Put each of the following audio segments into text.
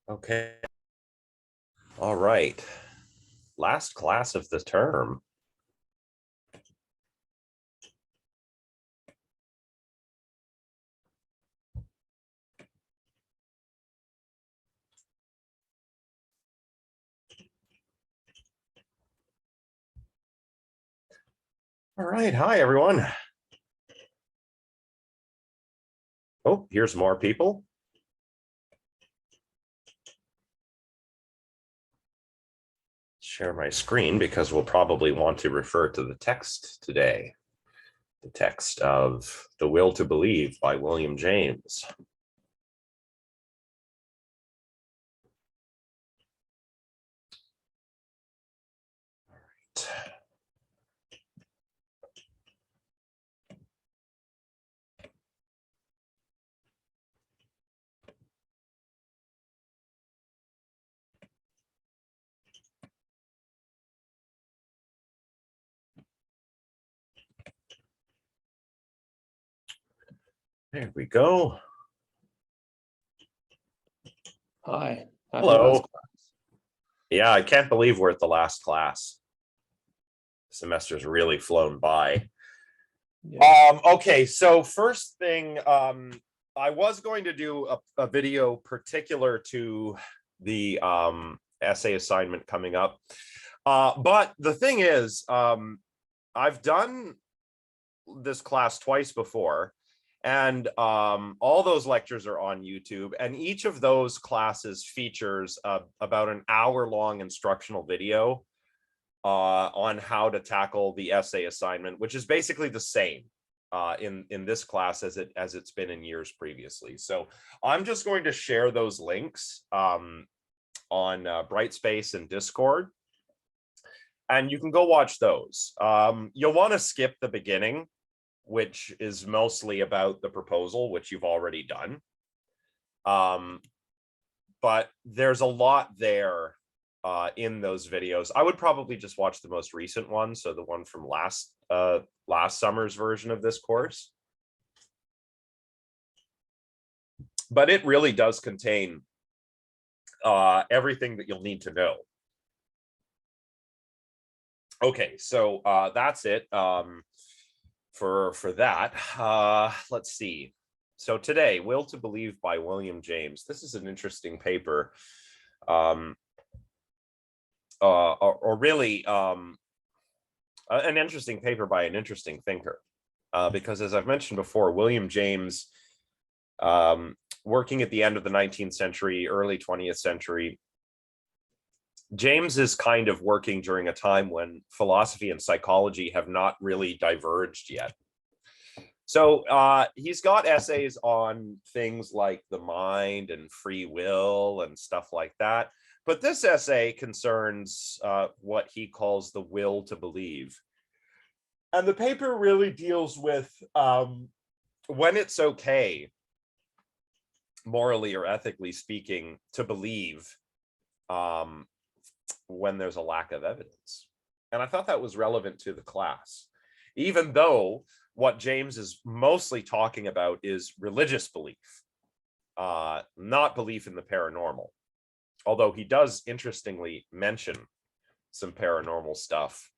Okay. All right. Last class of the term. All right. Hi, everyone. Oh, here's more people. Share my screen because we'll probably want to refer to the text today. The text of The Will to Believe by William James. All right. There we go. Hi. Hello. Yeah, I can't believe we're at the last class. The semester's really flown by. Yeah. Okay, so first thing, I was going to do a video particular to the essay assignment coming up. But the thing is, I've done this class twice before, and all those lectures are on YouTube, and each of those classes features about an hour-long instructional video on how to tackle the essay assignment, which is basically the same in this class as it's been in years previously. So I'm just going to share those links on Brightspace and Discord, and you can go watch those. You'll want to skip the beginning, which is mostly about the proposal, which you've already done. But there's a lot there in those videos. I would probably just watch the most recent one, so the one from last summer's version of this course. But it really does contain everything that you'll need to know. Okay, so that's it for that. Let's see. So today, Will to Believe by William James. This is an interesting paper. Or really an interesting paper by an interesting thinker, because as I've mentioned before, William James, working at the end of the 19th century, early 20th century, James is kind of working during a time when philosophy and psychology have not really diverged yet. So he's got essays on things like the mind and free will and stuff like that. But this essay concerns what he calls the will to believe. And the paper really deals with when it's okay, morally or ethically speaking, to believe when there's a lack of evidence. And I thought that was relevant to the class, even though what James is mostly talking about is religious belief, not belief in the paranormal. Although he does interestingly mention some paranormal stuff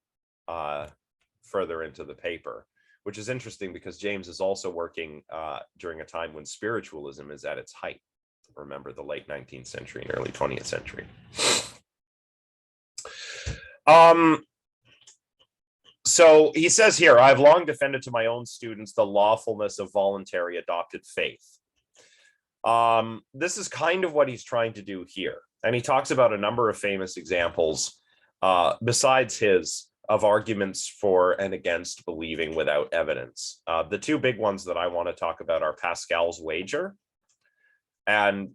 further into the paper, which is interesting because James is also working during a time when spiritualism is at its height. Remember, the late 19th century and early 20th century. So he says here, I've long defended to my own students the lawfulness of voluntary adopted faith. This is kind of what he's trying to do here. And he talks about a number of famous examples besides his of arguments for and against believing without evidence. The two big ones that I want to talk about are Pascal's wager and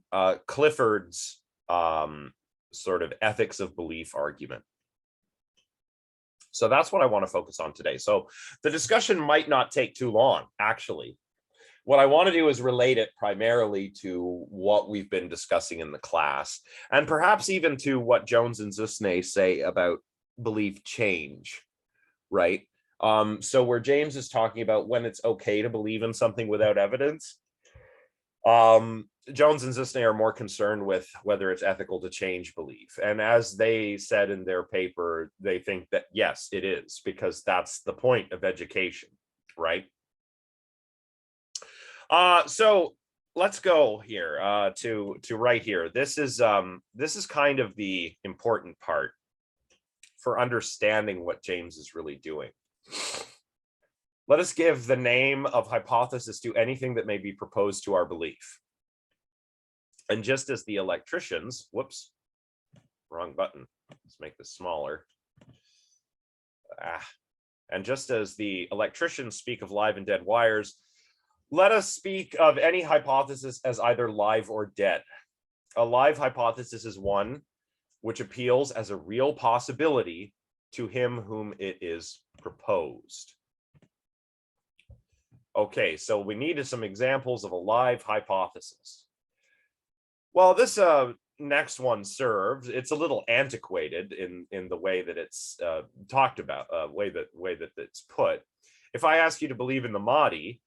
Clifford's sort of ethics of belief argument. So that's what I want to focus on today. So the discussion might not take too long, actually. What I want to do is relate it primarily to what we've been discussing in the class, and perhaps even to what Jones and Zusne say about belief change, right? So where James is talking about when it's okay to believe in something without evidence, Jones and Zisney are more concerned with whether it's ethical to change belief. And as they said in their paper, they think that, yes, it is, because that's the point of education, right? So let's go here to right here. This is kind of the important part for understanding what James is really doing. Let us give the name of hypothesis to anything that may be proposed to our belief. And just as the electricians, whoops, wrong button. Let's make this smaller. And just as the electricians speak of live and dead wires, let us speak of any hypothesis as either live or dead. A live hypothesis is one which appeals as a real possibility to him whom it is proposed. Okay, so we needed some examples of a live hypothesis. Well, this next one serves. It's a little antiquated in the way that it's talked about, way that it's put. If I ask you to believe in the Mahdi,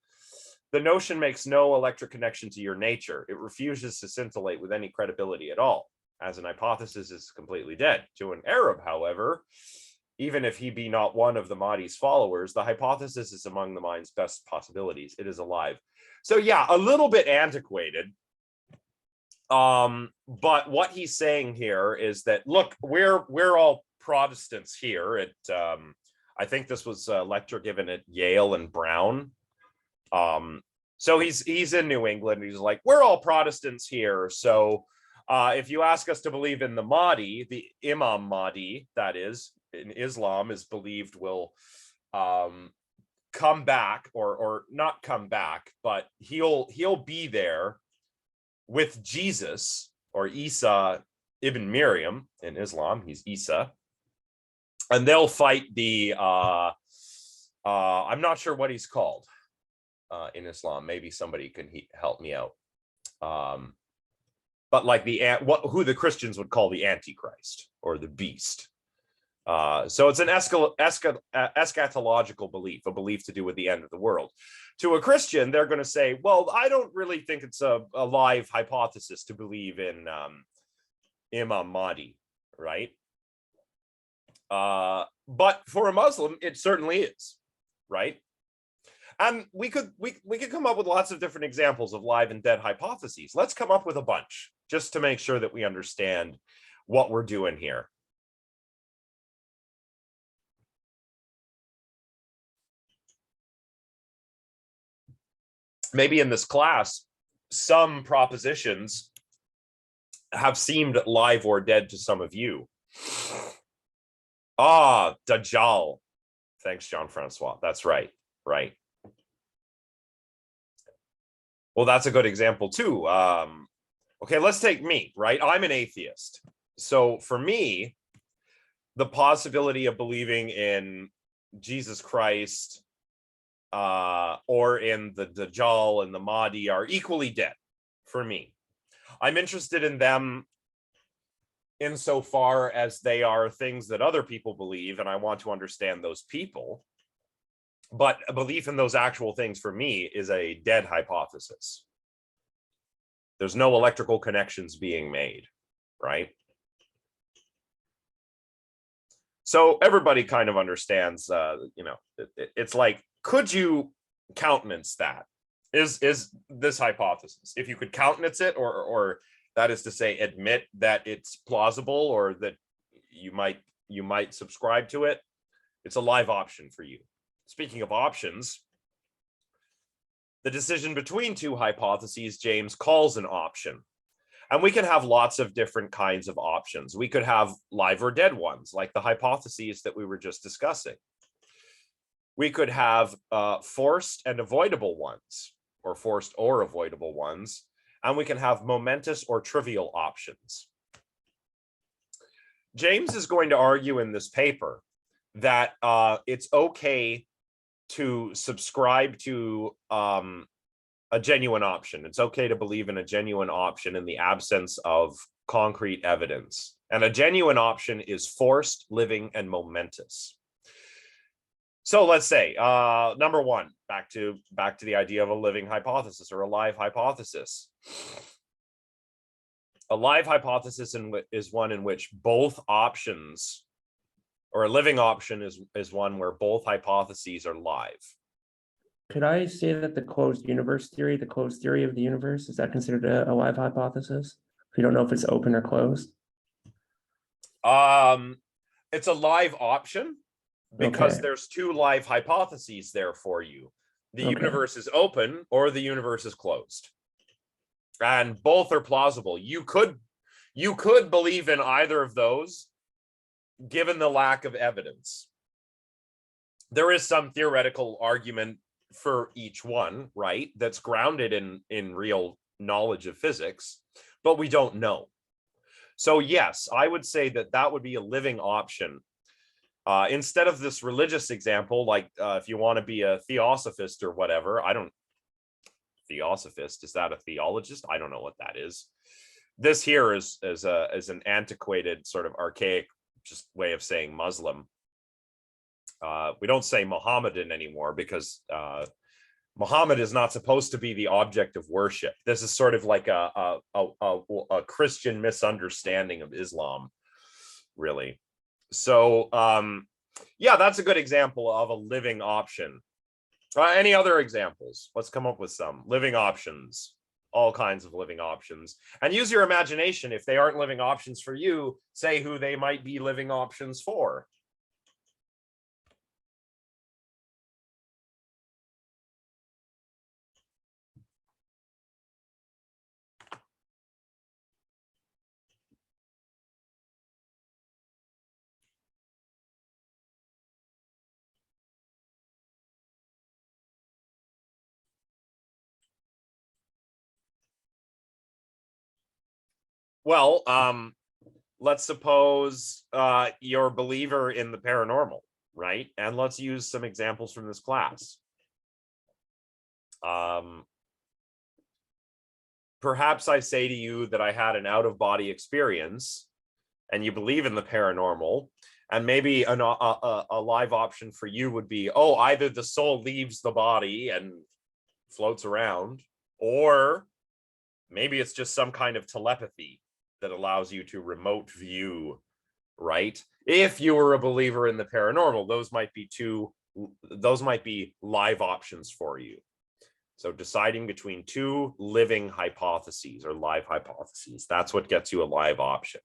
the notion makes no electric connection to your nature. It refuses to scintillate with any credibility at all. As an hypothesis, is completely dead. To an Arab, however, even if he be not one of the Mahdi's followers, the hypothesis is among the mind's best possibilities. It is alive. So yeah, a little bit antiquated. But what he's saying here is that, look, we're all Protestants here at I think this was a lecture given at Yale and Brown. So he's in New England. He's like, we're all Protestants here. So if you ask us to believe in the Mahdi, the Imam Mahdi, that is, in Islam, is believed will come back, or not come back, but he'll be there with Jesus, or Isa ibn Miriam. In Islam, he's Isa, and they'll fight the I'm not sure what he's called in Islam. Maybe somebody can help me out. But like who the Christians would call the Antichrist or the beast. So it's an eschatological belief, a belief to do with the end of the world. To a Christian, they're going to say, well, I don't really think it's a live hypothesis to believe in Imam Mahdi, right? But for a Muslim, it certainly is, right? And we could come up with lots of different examples of live and dead hypotheses. Let's come up with a bunch just to make sure that we understand what we're doing here. Maybe in this class, some propositions have seemed live or dead to some of you. Dajjal. Thanks, Jean-Francois. That's right. Right. Well, that's a good example too. Okay, let's take me, right? I'm an atheist. So for me, the possibility of believing in Jesus Christ or in the Dajjal and the Mahdi are equally dead for me. I'm interested in them insofar as they are things that other people believe, and I want to understand those people. But a belief in those actual things for me is a dead hypothesis. There's no electrical connections being made, right? So everybody kind of understands, it's like, could you countenance that? Is this hypothesis? If you could countenance it, or that is to say, admit that it's plausible, or that you might subscribe to it, it's a live option for you. Speaking of options, the decision between two hypotheses, James calls an option. And we can have lots of different kinds of options. We could have live or dead ones, like the hypotheses that we were just discussing. We could have forced and avoidable ones, or forced or avoidable ones. And we can have momentous or trivial options. James is going to argue in this paper that it's okay to subscribe to a genuine option. It's okay to believe in a genuine option in the absence of concrete evidence. And a genuine option is forced, living, and momentous. So let's say, number one, back to the idea of a living hypothesis or a live hypothesis. A live hypothesis is one in which both options, or a living option is one where both hypotheses are live. Could I say that the closed universe theory, the closed theory of the universe, is that considered a live hypothesis? If you don't know if it's open or closed. It's a live option because Okay. there's two live hypotheses there for you. The Okay. universe is open or the universe is closed. And both are plausible. You could believe in either of those given the lack of evidence. There is some theoretical argument for each one, right? That's grounded in real knowledge of physics, but we don't know. So yes, I would say that would be a living option. Instead of this religious example, like if you want to be a theosophist or whatever, theosophist, is that a theologist? I don't know what that is. This here is an antiquated, sort of archaic just way of saying Muslim. We don't say Mohammedan anymore because Muhammad is not supposed to be the object of worship. This is sort of like a Christian misunderstanding of Islam, really. So yeah, that's a good example of a living option. Any other examples? Let's come up with some living options, all kinds of living options, and use your imagination. If they aren't living options for you, say who they might be living options for. Well, let's suppose you're a believer in the paranormal, right? And let's use some examples from this class. Perhaps I say to you that I had an out-of-body experience and you believe in the paranormal, and maybe a live option for you would be, oh, either the soul leaves the body and floats around, or maybe it's just some kind of telepathy that allows you to remote view, right? If you were a believer in the paranormal, those might be live options for you. So deciding between two living hypotheses or live hypotheses, that's what gets you a live option.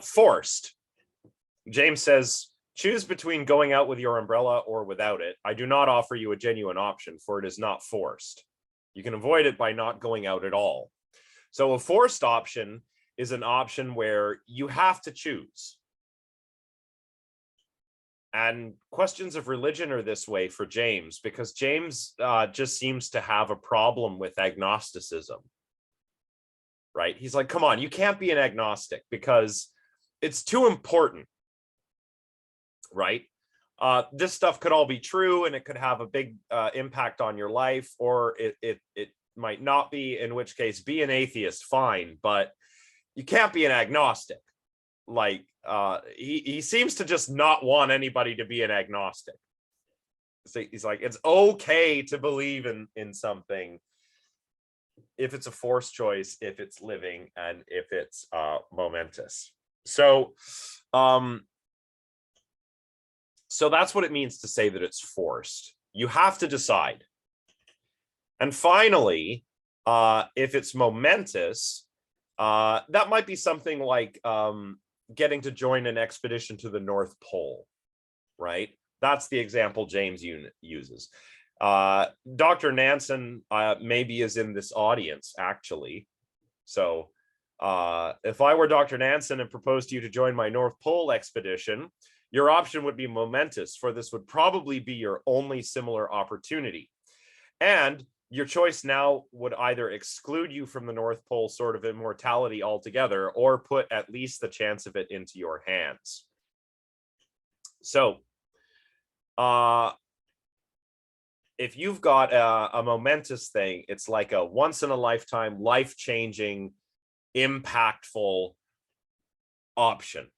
Forced. James says, choose between going out with your umbrella or without it. I do not offer you a genuine option, for it is not forced. You can avoid it by not going out at all. So a forced option is an option where you have to choose. And questions of religion are this way for James, because James just seems to have a problem with agnosticism. Right? He's like, come on, you can't be an agnostic because it's too important. Right? This stuff could all be true and it could have a big impact on your life, or it might not be, in which case be an atheist, fine, but you can't be an agnostic. Like he seems to just not want anybody to be an agnostic. So he's like, it's okay to believe in something if it's a forced choice, if it's living, and if it's momentous. So so that's what it means to say that it's forced. You have to decide. And finally, if it's momentous, that might be something like getting to join an expedition to the North Pole, right? That's the example James uses. Dr. Nansen maybe is in this audience, actually. So if I were Dr. Nansen and proposed to you to join my North Pole expedition, your option would be momentous, for this would probably be your only similar opportunity. And your choice now would either exclude you from the North Pole sort of immortality altogether, or put at least the chance of it into your hands. So if you've got a momentous thing, it's like a once in a lifetime, life-changing, impactful option.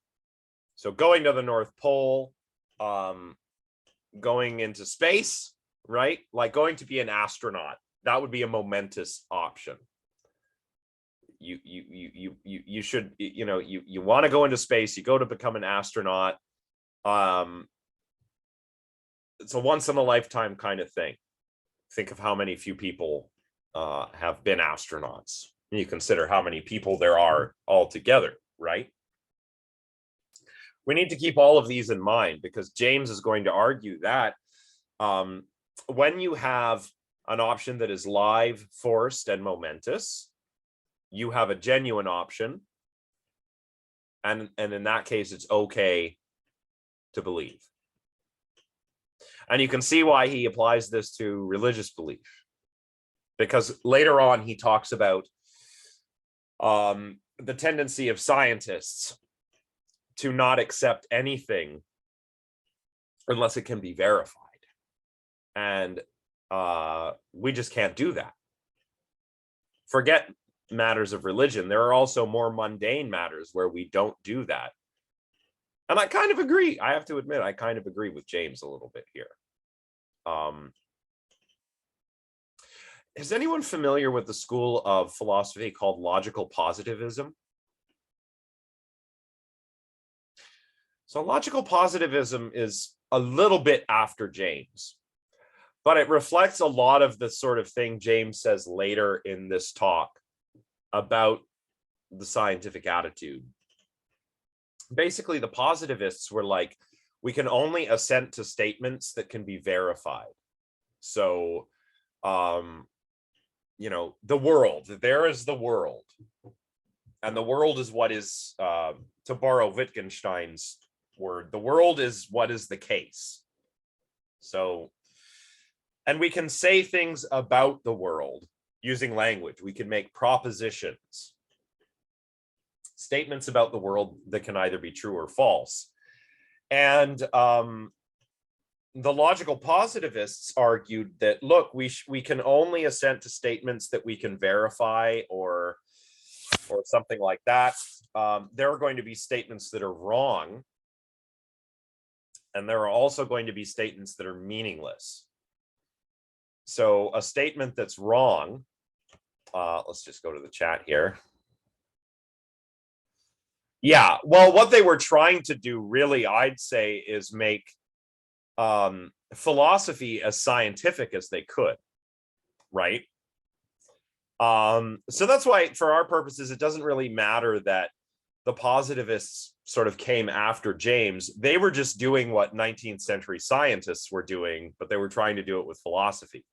So going to the North Pole, going into space, right? Like going to be an astronaut, that would be a momentous option. You should, you want to go into space, you go to become an astronaut. It's a once in a lifetime kind of thing. Think of how many few people have been astronauts. And you consider how many people there are altogether, right? We need to keep all of these in mind, because James is going to argue that when you have an option that is live, forced, and momentous, you have a genuine option. And in that case, it's okay to believe. And you can see why he applies this to religious belief, because later on he talks about the tendency of scientists to not accept anything unless it can be verified. And we just can't do that. Forget matters of religion. There are also more mundane matters where we don't do that. And I kind of agree. I have to admit, I kind of agree with James a little bit here. Is anyone familiar with the school of philosophy called logical positivism? So logical positivism is a little bit after James, but it reflects a lot of the sort of thing James says later in this talk about the scientific attitude. Basically, the positivists were like, we can only assent to statements that can be verified. So, the world, there is the world. And the world is what is, to borrow Wittgenstein's word, the world is what is the case. So, and we can say things about the world using language. We can make propositions, statements about the world that can either be true or false. And the logical positivists argued that, look, we can only assent to statements that we can verify or something like that. There are going to be statements that are wrong. And there are also going to be statements that are meaningless. So a statement that's wrong, let's just go to the chat here. Yeah, well, what they were trying to do, really, I'd say, is make philosophy as scientific as they could, right? So that's why, for our purposes, it doesn't really matter that the positivists sort of came after James. They were just doing what 19th century scientists were doing, but they were trying to do it with philosophy,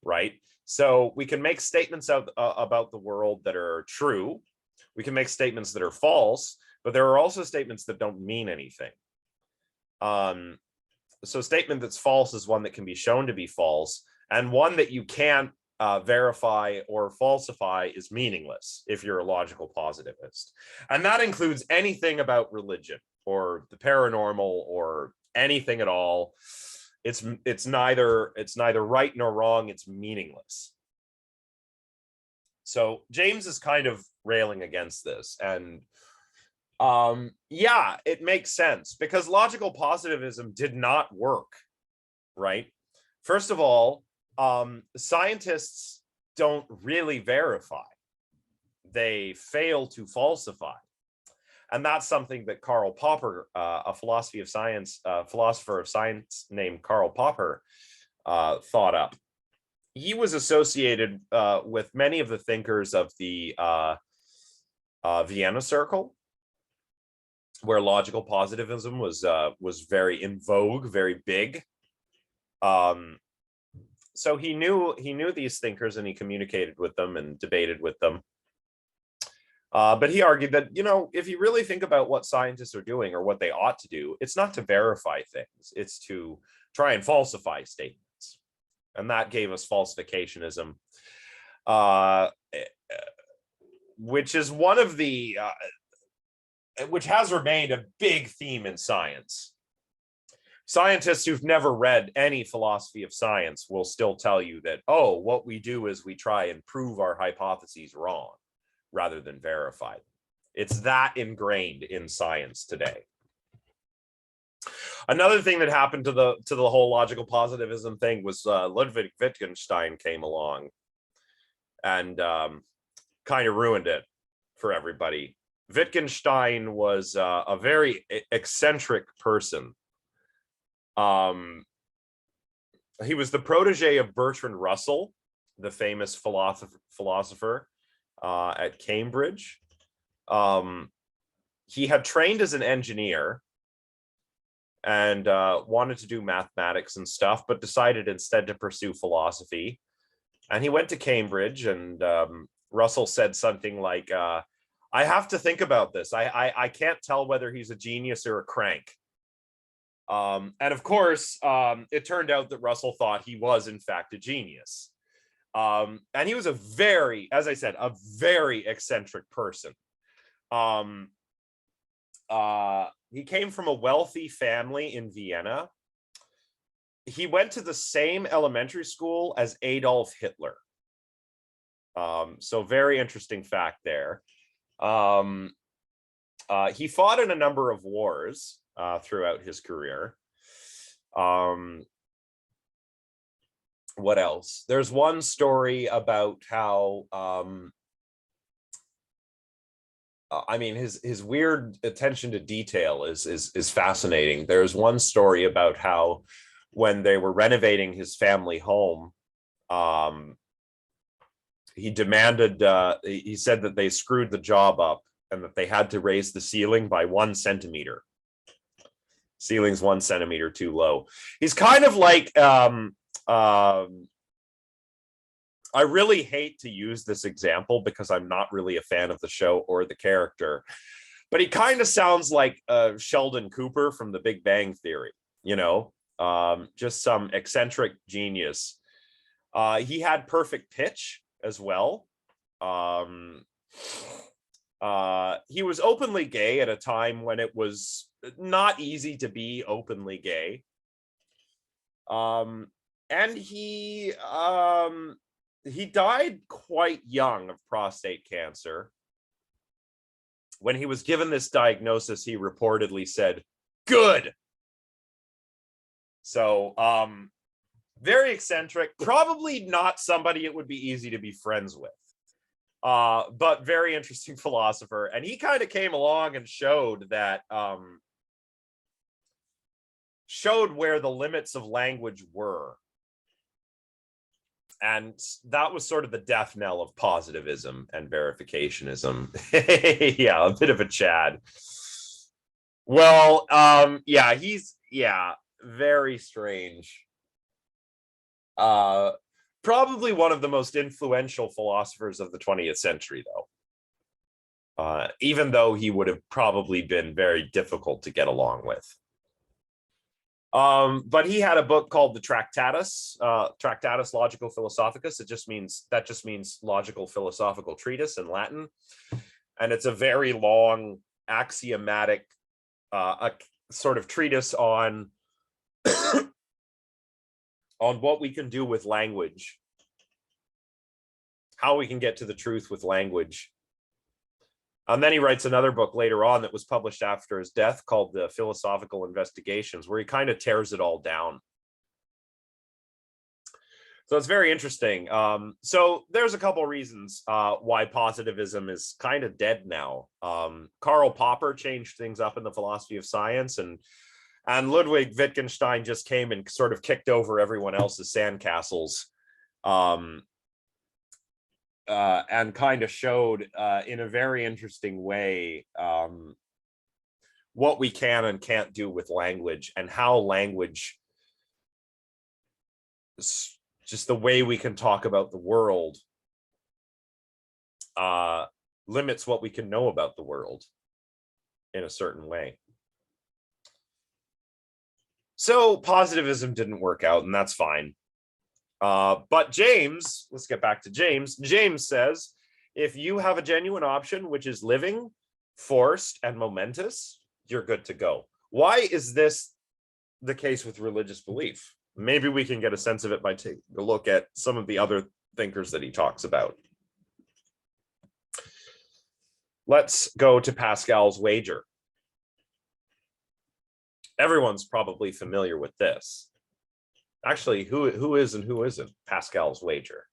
right? So we can make statements about the world that are true. We can make statements that are false, but there are also statements that don't mean anything. So a statement that's false is one that can be shown to be false, and one that you can't verify or falsify is meaningless if you're a logical positivist. And that includes anything about religion or the paranormal or anything at all. It's neither right nor wrong, it's meaningless. So James is kind of railing against this, and yeah, it makes sense, because logical positivism did not work, right? First of all, scientists don't really verify. They fail to falsify. And that's something that Karl Popper, a philosopher of science named Karl Popper, thought up. He was associated with many of the thinkers of the Vienna Circle, where logical positivism was very in vogue, very big. So he knew these thinkers, and he communicated with them and debated with them. But he argued that, if you really think about what scientists are doing or what they ought to do, it's not to verify things, it's to try and falsify statements. And that gave us falsificationism, which is one of the, which has remained a big theme in science. Scientists who've never read any philosophy of science will still tell you that, oh, what we do is we try and prove our hypotheses wrong rather than verify them. It's that ingrained in science today. Another thing that happened to the whole logical positivism thing was Ludwig Wittgenstein came along and kind of ruined it for everybody. Wittgenstein was a very eccentric person. He was the protege of Bertrand Russell, the famous philosopher at Cambridge. He had trained as an engineer and wanted to do mathematics and stuff, but decided instead to pursue philosophy. And he went to Cambridge, and Russell said something like, I have to think about this. I can't tell whether he's a genius or a crank. And of course, it turned out that Russell thought he was, in fact, a genius. And he was a very, as I said, a very eccentric person. He came from a wealthy family in Vienna. He went to the same elementary school as Adolf Hitler. So very interesting fact there. He fought in a number of wars throughout his career. What else? There's one story about how I mean, his weird attention to detail is fascinating. There's one story about how when they were renovating his family home, he demanded, he said that they screwed the job up and that they had to raise the ceiling by 1 centimeter. Ceiling's 1 centimeter too low. He's kind of like, I really hate to use this example because I'm not really a fan of the show or the character, but he kind of sounds like Sheldon Cooper from The Big Bang Theory, you know, just some eccentric genius. He had perfect pitch as well. He was openly gay at a time when it was not easy to be openly gay. And he died quite young of prostate cancer. When he was given this diagnosis, he reportedly said, "Good." So, very eccentric, probably not somebody it would be easy to be friends with, but very interesting philosopher. And he kind of came along and showed that, showed where the limits of language were. And that was sort of the death knell of positivism and verificationism. Yeah, a bit of a Chad. Well, yeah, he's, yeah, very strange. Probably one of the most influential philosophers of the 20th century, though. Even though he would have probably been very difficult to get along with. But he had a book called the Tractatus Logico Philosophicus. That just means logical philosophical treatise in Latin. And it's a very long axiomatic a sort of treatise on on what we can do with language, how we can get to the truth with language. And then he writes another book later on that was published after his death called The Philosophical Investigations, where he kind of tears it all down. So it's very interesting. So there's a couple reasons why positivism is kind of dead now. Karl Popper changed things up in the philosophy of science, and Ludwig Wittgenstein just came and sort of kicked over everyone else's sandcastles. And kind of showed in a very interesting way what we can and can't do with language, and how language, just the way we can talk about the world, limits what we can know about the world in a certain way. So positivism didn't work out, and that's fine. But James, let's get back to James. James says, if you have a genuine option, which is living, forced, and momentous, you're good to go. Why is this the case with religious belief? Maybe we can get a sense of it by taking a look at some of the other thinkers that he talks about. Let's go to Pascal's wager. Everyone's probably familiar with this. Actually, who is and who isn't Pascal's wager?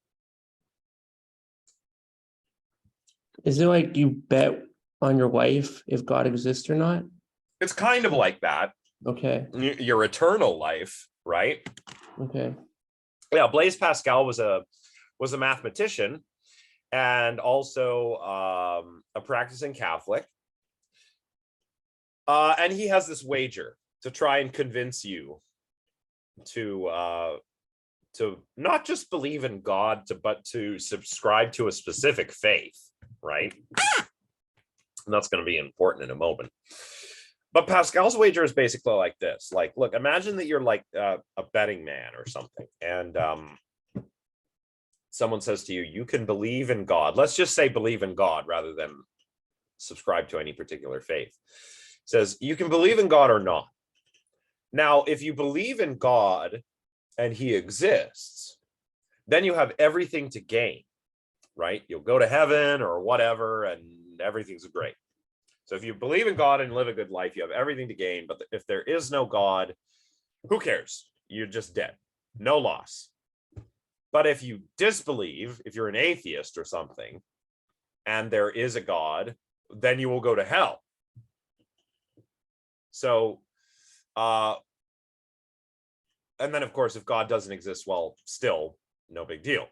Is it like you bet on your life if God exists or not? It's kind of like that. Okay. Your eternal life, right? Okay. Yeah, Blaise Pascal was a mathematician and also a practicing Catholic. And he has this wager to try and convince you to not just believe in God, but to subscribe to a specific faith, right? And that's going to be important in a moment. But Pascal's wager is basically like this. Like, look, imagine that you're like a betting man or something. And someone says to you, you can believe in God. Let's just say believe in God rather than subscribe to any particular faith. Says you can believe in God or not. Now, if you believe in God and he exists, then you have everything to gain, right? You'll go to heaven or whatever, and everything's great. So if you believe in God and live a good life, you have everything to gain. But if there is no God, who cares? You're just dead. No loss. But if you disbelieve, if you're an atheist or something, and there is a God, then you will go to hell. So, and then of course, if God doesn't exist, well, still no big deal.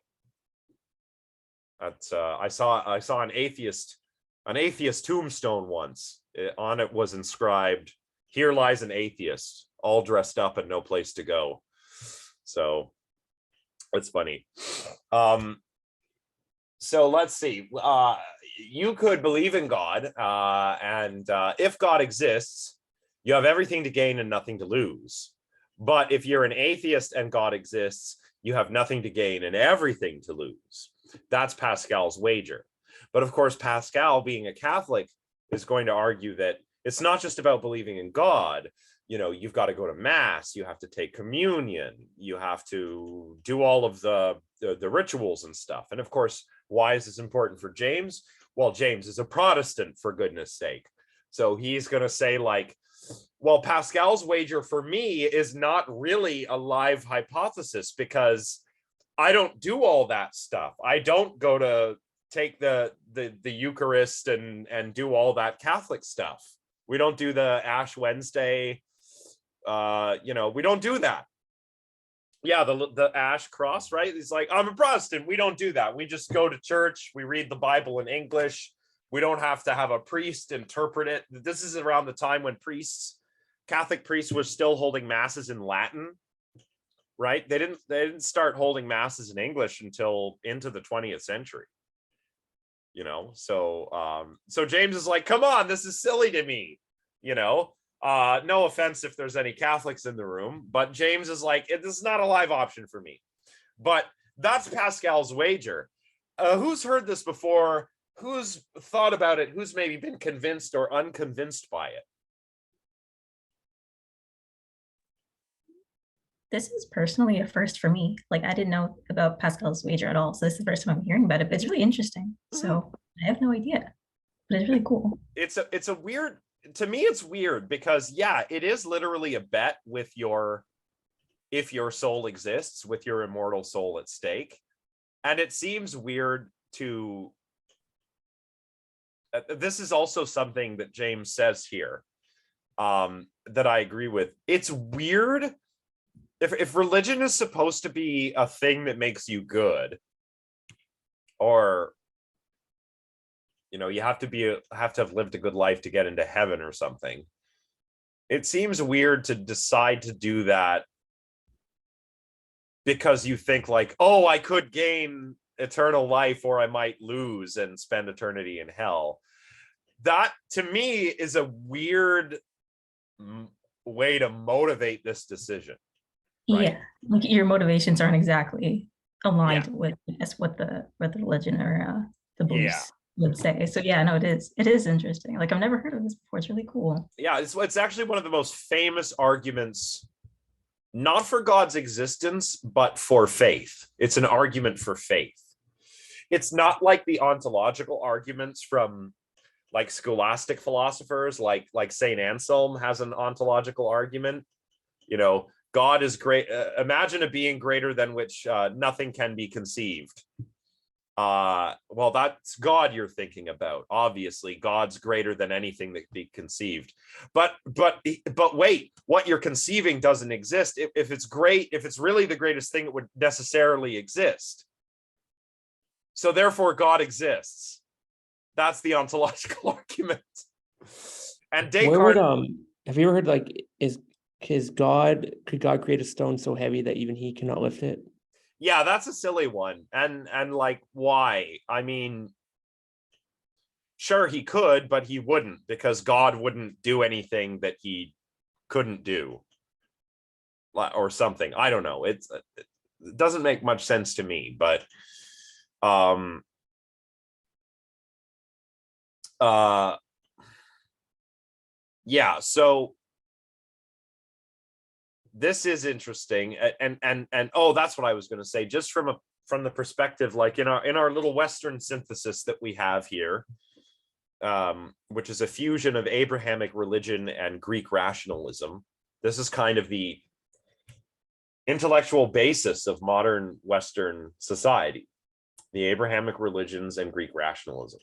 That's I saw an atheist tombstone once. On it was inscribed, "Here lies an atheist, all dressed up and no place to go." So it's funny. So let's see. You could believe in God, and if God exists, you have everything to gain and nothing to lose. But if you're an atheist and God exists, you have nothing to gain and everything to lose. That's Pascal's wager. But of course, Pascal, being a Catholic, is going to argue that it's not just about believing in God. You know, you've got to go to mass, you have to take communion, you have to do all of the rituals and stuff. And of course, why is this important for James? Well, James is a Protestant, for goodness sake. So he's going to say, like, well, Pascal's wager for me is not really a live hypothesis because I don't do all that stuff. I don't go to take the Eucharist and do all that Catholic stuff. We don't do the Ash Wednesday. We don't do that. Yeah, the Ash Cross, right? It's like, I'm a Protestant. We don't do that. We just go to church. We read the Bible in English. We don't have to have a priest interpret it. This is around the time when Catholic priests were still holding masses in Latin, right? They didn't start holding masses in English until into the 20th century. You know, so James is like, come on, this is silly to me, you know. No offense if there's any Catholics in the room, but James is like, this is not a live option for me. But that's Pascal's wager. Who's heard this before? Who's thought about it? Who's maybe been convinced or unconvinced by it? This is personally a first for me. Like, I didn't know about Pascal's wager at all. So this is the first time I'm hearing about it, but it's really interesting. So I have no idea, but it's really cool. It's a weird, to me, it's weird because, yeah, it is literally a bet with if your soul exists, with your immortal soul at stake. And it seems weird to, this is also something that James says here, that I agree with. It's weird. If religion is supposed to be a thing that makes you good, or, you know, you have to have lived a good life to get into heaven or something, it seems weird to decide to do that because you think like, oh, I could gain eternal life or I might lose and spend eternity in hell. That to me is a weird way to motivate this decision. Right? Yeah, like your motivations aren't exactly aligned with, I guess, what the religion or the beliefs would say. So yeah, no, it is interesting. Like, I've never heard of this before. It's really cool. Yeah, it's actually one of the most famous arguments, not for God's existence, but for faith. It's an argument for faith. It's not like the ontological arguments from like scholastic philosophers, like Saint Anselm has an ontological argument. You know, God is great. Imagine a being greater than which nothing can be conceived. Well, that's God you're thinking about. Obviously, God's greater than anything that can be conceived. But wait, what you're conceiving doesn't exist. If it's great, if it's really the greatest thing, it would necessarily exist. So therefore, God exists. That's the ontological argument. And Descartes. Have you ever heard like could God create a stone so heavy that even he cannot lift it? Yeah, that's a silly one. And like, why? I mean, sure, he could, but he wouldn't, because God wouldn't do anything that he couldn't do. Or something. I don't know. It doesn't make much sense to me, but yeah, so this is interesting, and oh, that's what I was going to say. Just from the perspective, like in our little Western synthesis that we have here, which is a fusion of Abrahamic religion and Greek rationalism. This is kind of the intellectual basis of modern Western society: the Abrahamic religions and Greek rationalism.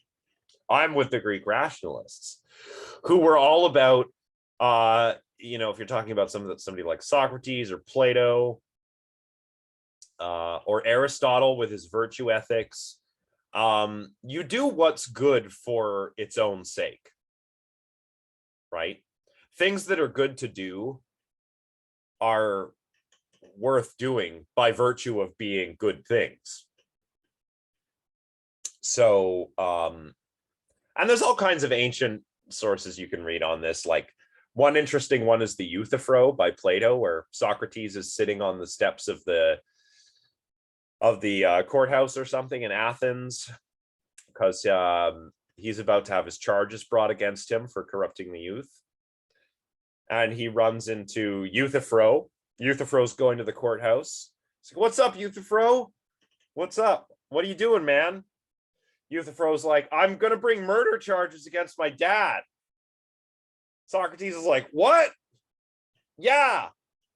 I'm with the Greek rationalists, who were all about, if you're talking about somebody like Socrates or Plato, or Aristotle with his virtue ethics, you do what's good for its own sake, right? Things that are good to do are worth doing by virtue of being good things. So, and there's all kinds of ancient sources you can read on this. Like, one interesting one is the Euthyphro by Plato, where Socrates is sitting on the steps of the courthouse or something in Athens, because he's about to have his charges brought against him for corrupting the youth. And he runs into Euthyphro. Euthyphro's going to the courthouse. He's like, "What's up, Euthyphro? What's up? What are you doing, man?" Euthyphro's like, "I'm going to bring murder charges against my dad." Socrates is like, "What?" "Yeah,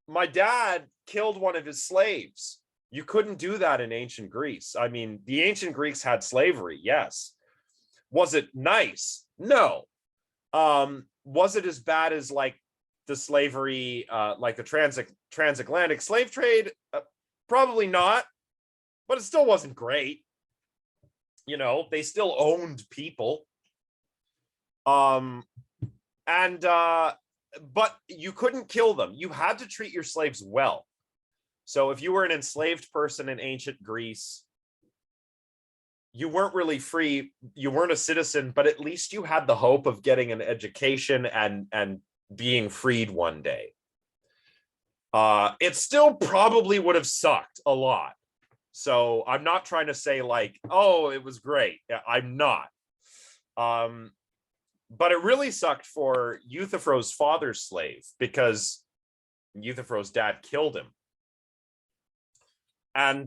my dad killed one of his slaves." You couldn't do that in ancient Greece. I mean, the ancient Greeks had slavery, yes. Was it nice? No. Was it as bad as like the slavery, like the transatlantic slave trade? Probably not, but it still wasn't great. They still owned people. But you couldn't kill them. You had to treat your slaves well. So if you were an enslaved person in ancient Greece, you weren't really free. You weren't a citizen, but at least you had the hope of getting an education and being freed one day. It still probably would have sucked a lot. So I'm not trying to say like, oh, it was great. I'm not. But it really sucked for Euthyphro's father's slave, because Euthyphro's dad killed him. And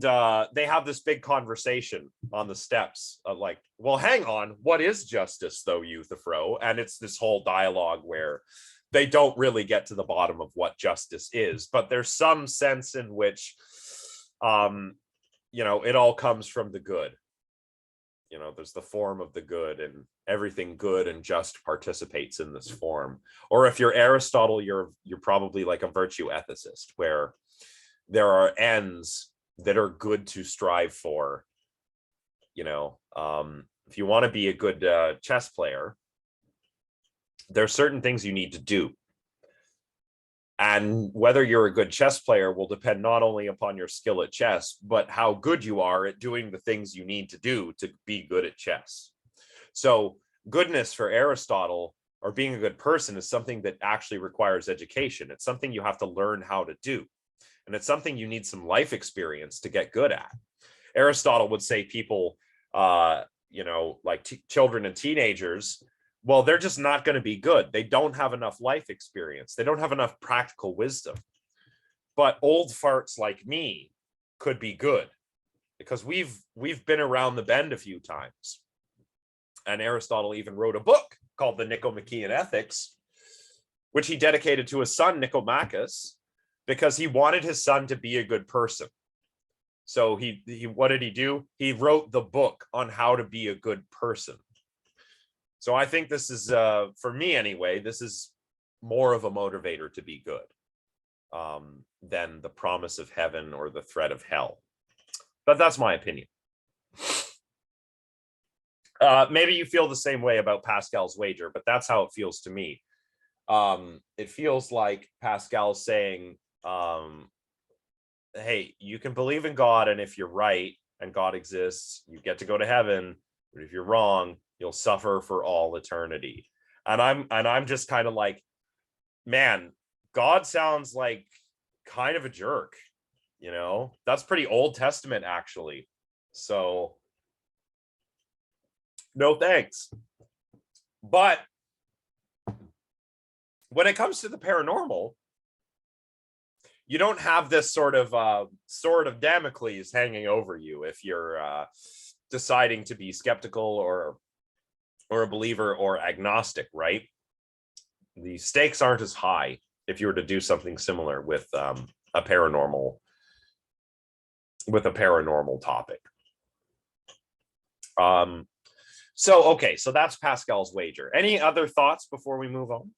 they have this big conversation on the steps of like, "Well, hang on, what is justice though, Euthyphro?" And it's this whole dialogue where they don't really get to the bottom of what justice is, but there's some sense in which, it all comes from the good. There's the form of the good, and everything good and just participates in this form. Or if you're Aristotle, you're probably like a virtue ethicist, where there are ends that are good to strive for. If you want to be a good chess player, there are certain things you need to do. And whether you're a good chess player will depend not only upon your skill at chess, but how good you are at doing the things you need to do to be good at chess. So goodness for Aristotle, or being a good person, is something that actually requires education. It's something you have to learn how to do. And it's something you need some life experience to get good at. Aristotle would say people, like children and teenagers, well, they're just not going to be good. They don't have enough life experience. They don't have enough practical wisdom. But old farts like me could be good, because we've been around the bend a few times. And Aristotle even wrote a book called the Nicomachean Ethics, which he dedicated to his son Nicomachus, because he wanted his son to be a good person. So he what did he do? He wrote the book on how to be a good person. So I think this is, for me anyway, this is more of a motivator to be good than the promise of heaven or the threat of hell. But that's my opinion. Maybe you feel the same way about Pascal's wager, but that's how it feels to me. It feels like Pascal's saying, hey, you can believe in God, and if you're right and God exists, you get to go to heaven. But if you're wrong, you'll suffer for all eternity. And I'm just kind of like, man, God sounds like kind of a jerk, you know? That's pretty Old Testament, actually. So no thanks. But when it comes to the paranormal, you don't have this sort of sword of Damocles hanging over you if you're deciding to be skeptical or a believer or agnostic, right? The stakes aren't as high if you were to do something similar with a paranormal topic. So okay, so that's Pascal's wager. Any other thoughts before we move on?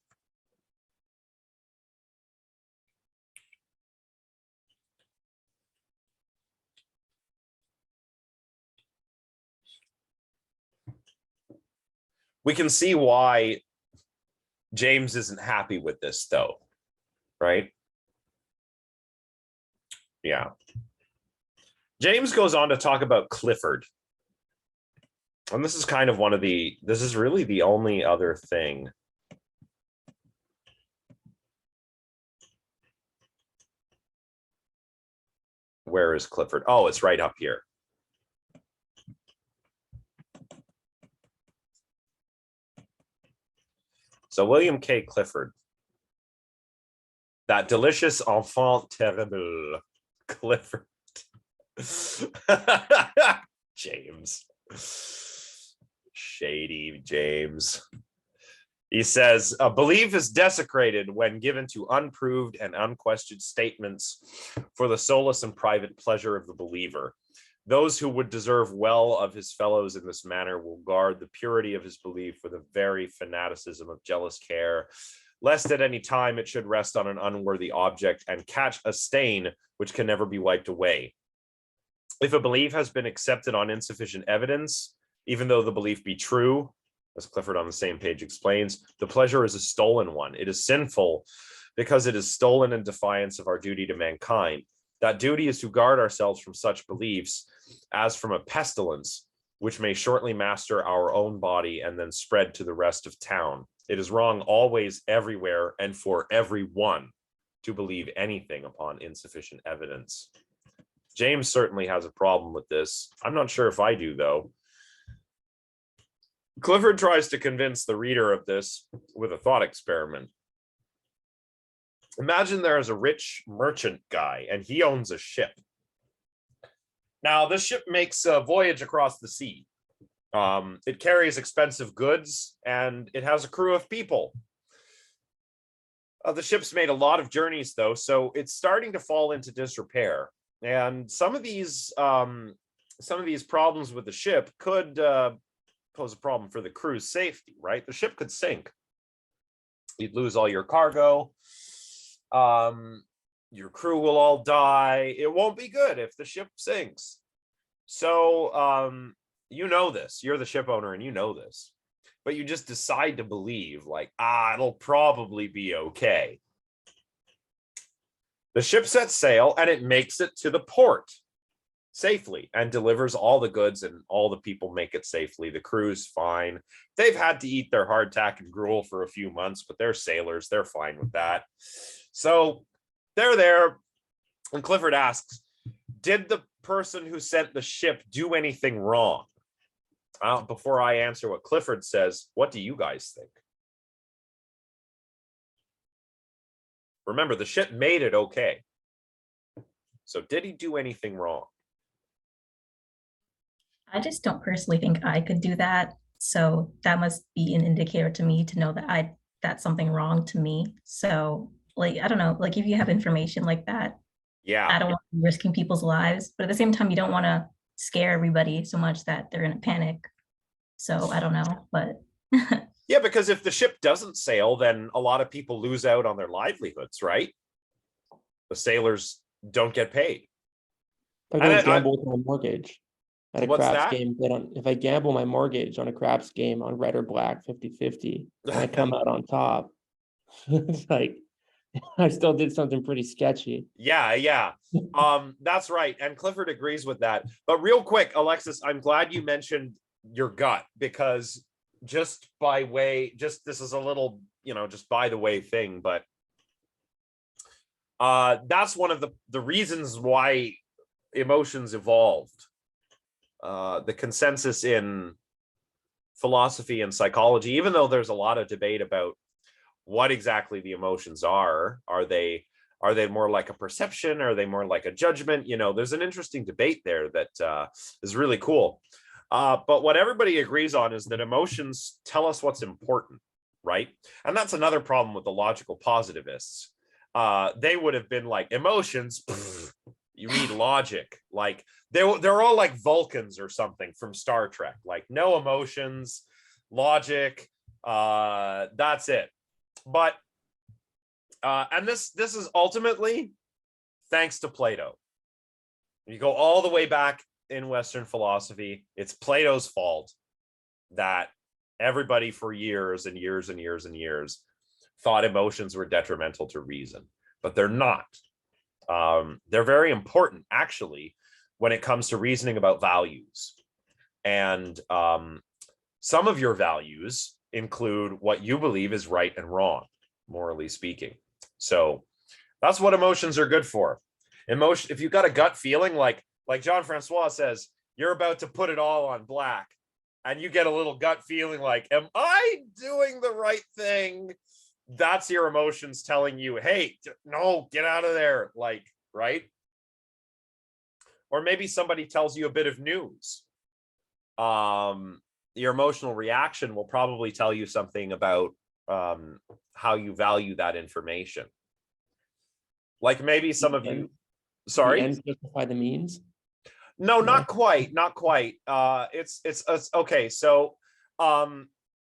We can see why James isn't happy with this, though, right? Yeah. James goes on to talk about Clifford. And this is kind of this is really the only other thing. Where is Clifford? Oh, it's right up here. So William K. Clifford, that delicious enfant terrible, Clifford. James. Shady James. He says, a belief is desecrated when given to unproved and unquestioned statements for the solace and private pleasure of the believer. Those who would deserve well of his fellows in this manner will guard the purity of his belief with a very fanaticism of jealous care, lest at any time it should rest on an unworthy object and catch a stain which can never be wiped away. If a belief has been accepted on insufficient evidence, even though the belief be true, as Clifford on the same page explains, the pleasure is a stolen one. It is sinful because it is stolen in defiance of our duty to mankind. That duty is to guard ourselves from such beliefs as from a pestilence, which may shortly master our own body and then spread to the rest of town. It is wrong always, everywhere, and for everyone to believe anything upon insufficient evidence. James certainly has a problem with this. I'm not sure if I do, though. Clifford tries to convince the reader of this with a thought experiment. Imagine there is a rich merchant guy and he owns a ship. Now, this ship makes a voyage across the sea. It carries expensive goods and it has a crew of people. The ship's made a lot of journeys, though, so it's starting to fall into disrepair. And some of these problems with the ship could pose a problem for the crew's safety, right? The ship could sink. You'd lose all your cargo. Your crew will all die. It won't be good if the ship sinks. So you know this. You're the ship owner and you know this. But you just decide to believe, like, it'll probably be okay. The ship sets sail and it makes it to the port safely and delivers all the goods, and all the people make it safely. The crew's fine. They've had to eat their hardtack and gruel for a few months, but they're sailors. They're fine with that. So they're there. And Clifford asks, did the person who sent the ship do anything wrong? Before I answer what Clifford says, what do you guys think? Remember, the ship made it okay. So did he do anything wrong? I just don't personally think I could do that. So that must be an indicator to me to know that that's something wrong to me. So like, I don't know, like if you have information like that, Yeah. I don't want to be risking people's lives, but at the same time, you don't want to scare everybody so much that they're in a panic. So I don't know, but Yeah, because if the ship doesn't sail, then a lot of people lose out on their livelihoods, right? The sailors don't get paid. If I go gamble with my mortgage at a What's craps that? game, if I gamble my mortgage on a craps game on red or black 50-50, and I come out on top, it's like I still did something pretty sketchy. Yeah. That's right. And Clifford agrees with that. But real quick, Alexis, I'm glad you mentioned your gut, because this is a little, just by the way thing, but that's one of the reasons why emotions evolved. The consensus in philosophy and psychology, even though there's a lot of debate about what exactly the emotions are they more like a perception? Are they more like a judgment? There's an interesting debate there that is really cool. But what everybody agrees on is that emotions tell us what's important, right? And that's another problem with the logical positivists. They would have been like, emotions, pff, you need logic. Like they're all like Vulcans or something from Star Trek, like no emotions, logic, that's it. But and this is ultimately thanks to Plato. You go all the way back in Western philosophy, it's Plato's fault that everybody for years and years and years and years thought emotions were detrimental to reason, but they're not. They're very important, actually, when it comes to reasoning about values. And some of your values include what you believe is right and wrong, morally speaking. So that's what emotions are good for. Emotion, if you've got a gut feeling, like Jean-Francois says, you're about to put it all on black, and you get a little gut feeling like, am I doing the right thing? That's your emotions telling you, hey, no, get out of there, like, right? Or maybe somebody tells you a bit of news. Your emotional reaction will probably tell you something about how you value that information. Like maybe some of you, sorry, the ends justify the means. No, not quite. It's okay. So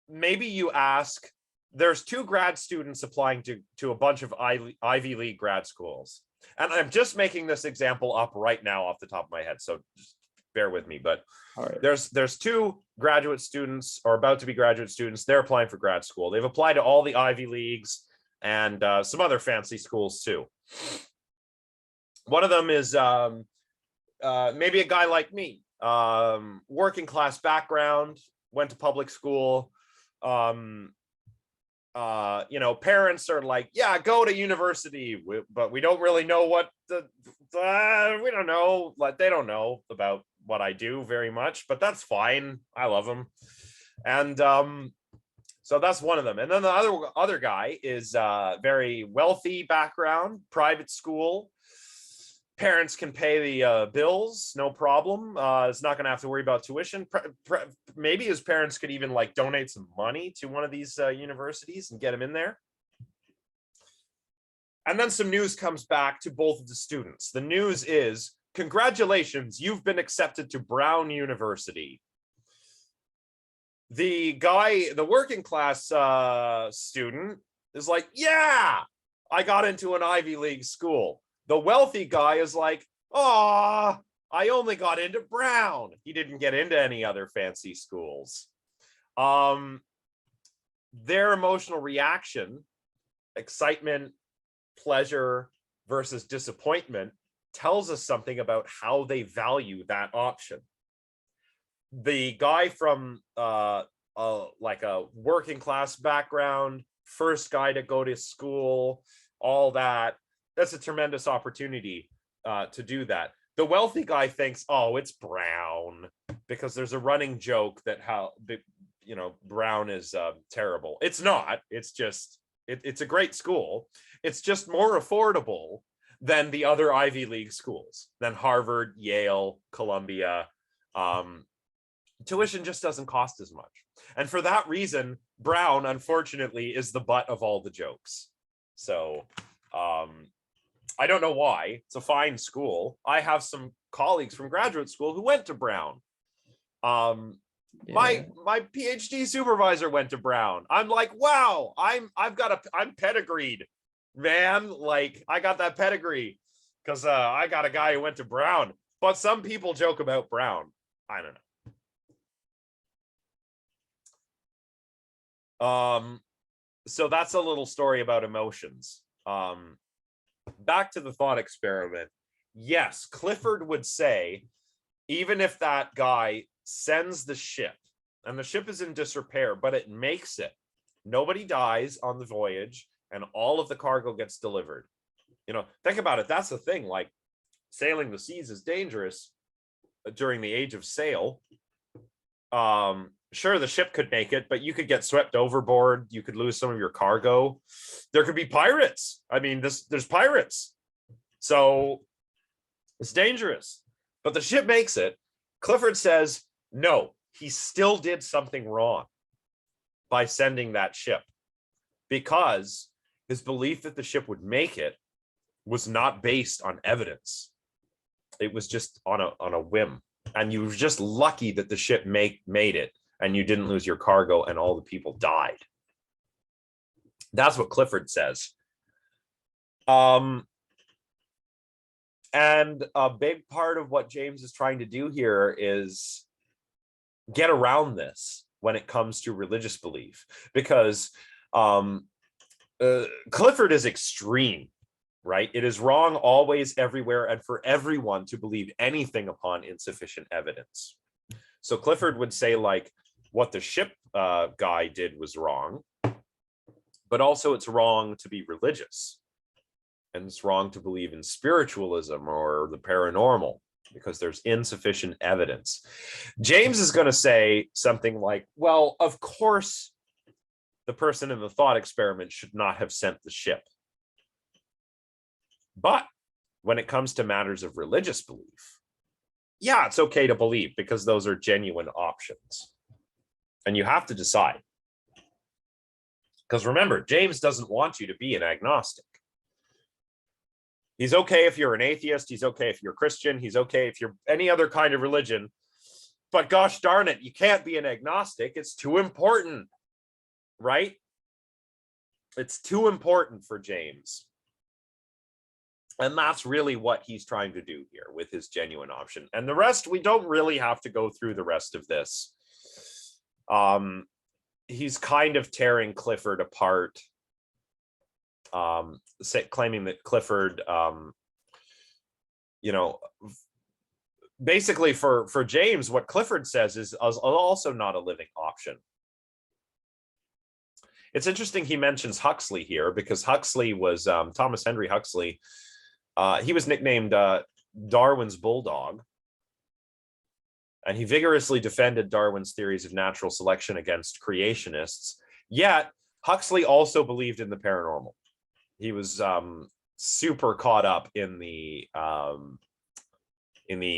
maybe you ask, there's 2 grad students applying to a bunch of Ivy League grad schools. And I'm just making this example up right now off the top of my head, so just bear with me. But all right, there's 2 graduate students, or about to be graduate students. They're applying for grad school. They've applied to all the Ivy Leagues and some other fancy schools too. One of them is maybe a guy like me, working class background, went to public school. Parents are like, yeah, go to university, but we don't really know what we don't know, like they don't know about what I do very much, but that's fine. I love them. And so that's one of them. And then the other guy is very wealthy background, private school. Parents can pay the bills, no problem. It's not going to have to worry about tuition. Maybe his parents could even like donate some money to one of these universities and get him in there. And then some news comes back to both of the students. The news is, congratulations, you've been accepted to Brown University. The guy, the working class student is like, yeah, I got into an Ivy League school. The wealthy guy is like, oh, I only got into Brown. He didn't get into any other fancy schools. Their emotional reaction, excitement, pleasure versus disappointment, tells us something about how they value that option. The guy from like a working class background, first guy to go to school, all that, that's a tremendous opportunity to do that. The wealthy guy thinks, oh, it's Brown, because there's a running joke that Brown is terrible. It's not. It's just it's a great school. It's just more affordable than the other Ivy League schools, than Harvard, Yale, Columbia, tuition just doesn't cost as much. And for that reason, Brown, unfortunately, is the butt of all the jokes. So I don't know why. It's a fine school. I have some colleagues from graduate school who went to Brown. My PhD supervisor went to Brown. I'm like, wow, I'm pedigreed, man. Like, I got that pedigree because I got a guy who went to Brown. But some people joke about Brown. I don't know. So that's a little story about emotions. Back to the thought experiment. Yes, Clifford would say, even if that guy sends the ship and the ship is in disrepair, but it makes it, nobody dies on the voyage and all of the cargo gets delivered. You know, think about it. That's the thing. Like, sailing the seas is dangerous during the age of sail. Sure, the ship could make it, but you could get swept overboard. You could lose some of your cargo. There could be pirates. I mean, there's pirates. So it's dangerous. But the ship makes it. Clifford says, no, he still did something wrong by sending that ship, because his belief that the ship would make it was not based on evidence. It was just on a whim. And you were just lucky that the ship made it and you didn't lose your cargo and all the people died. That's what Clifford says. And a big part of what James is trying to do here is get around this when it comes to religious belief, because Clifford is extreme, right? It is wrong always, everywhere, and for everyone to believe anything upon insufficient evidence. So Clifford would say, like, what the ship guy did was wrong, but also it's wrong to be religious. And it's wrong to believe in spiritualism or the paranormal because there's insufficient evidence. James is going to say something like, well, of course, the person in the thought experiment should not have sent the ship. But when it comes to matters of religious belief, yeah, it's okay to believe because those are genuine options. And you have to decide. Because remember, James doesn't want you to be an agnostic. He's okay if you're an atheist. He's okay if you're Christian. He's okay if you're any other kind of religion. But gosh darn it, you can't be an agnostic. It's too important, right? It's too important for James. And that's really what he's trying to do here with his genuine option. And the rest, we don't really have to go through the rest of this. He's kind of tearing Clifford apart, claiming that Clifford, basically for James, what Clifford says is also not a living option. It's interesting he mentions Huxley here, because Huxley was Thomas Henry Huxley. He was nicknamed Darwin's Bulldog, and he vigorously defended Darwin's theories of natural selection against creationists. Yet Huxley also believed in the paranormal. He was super caught up in the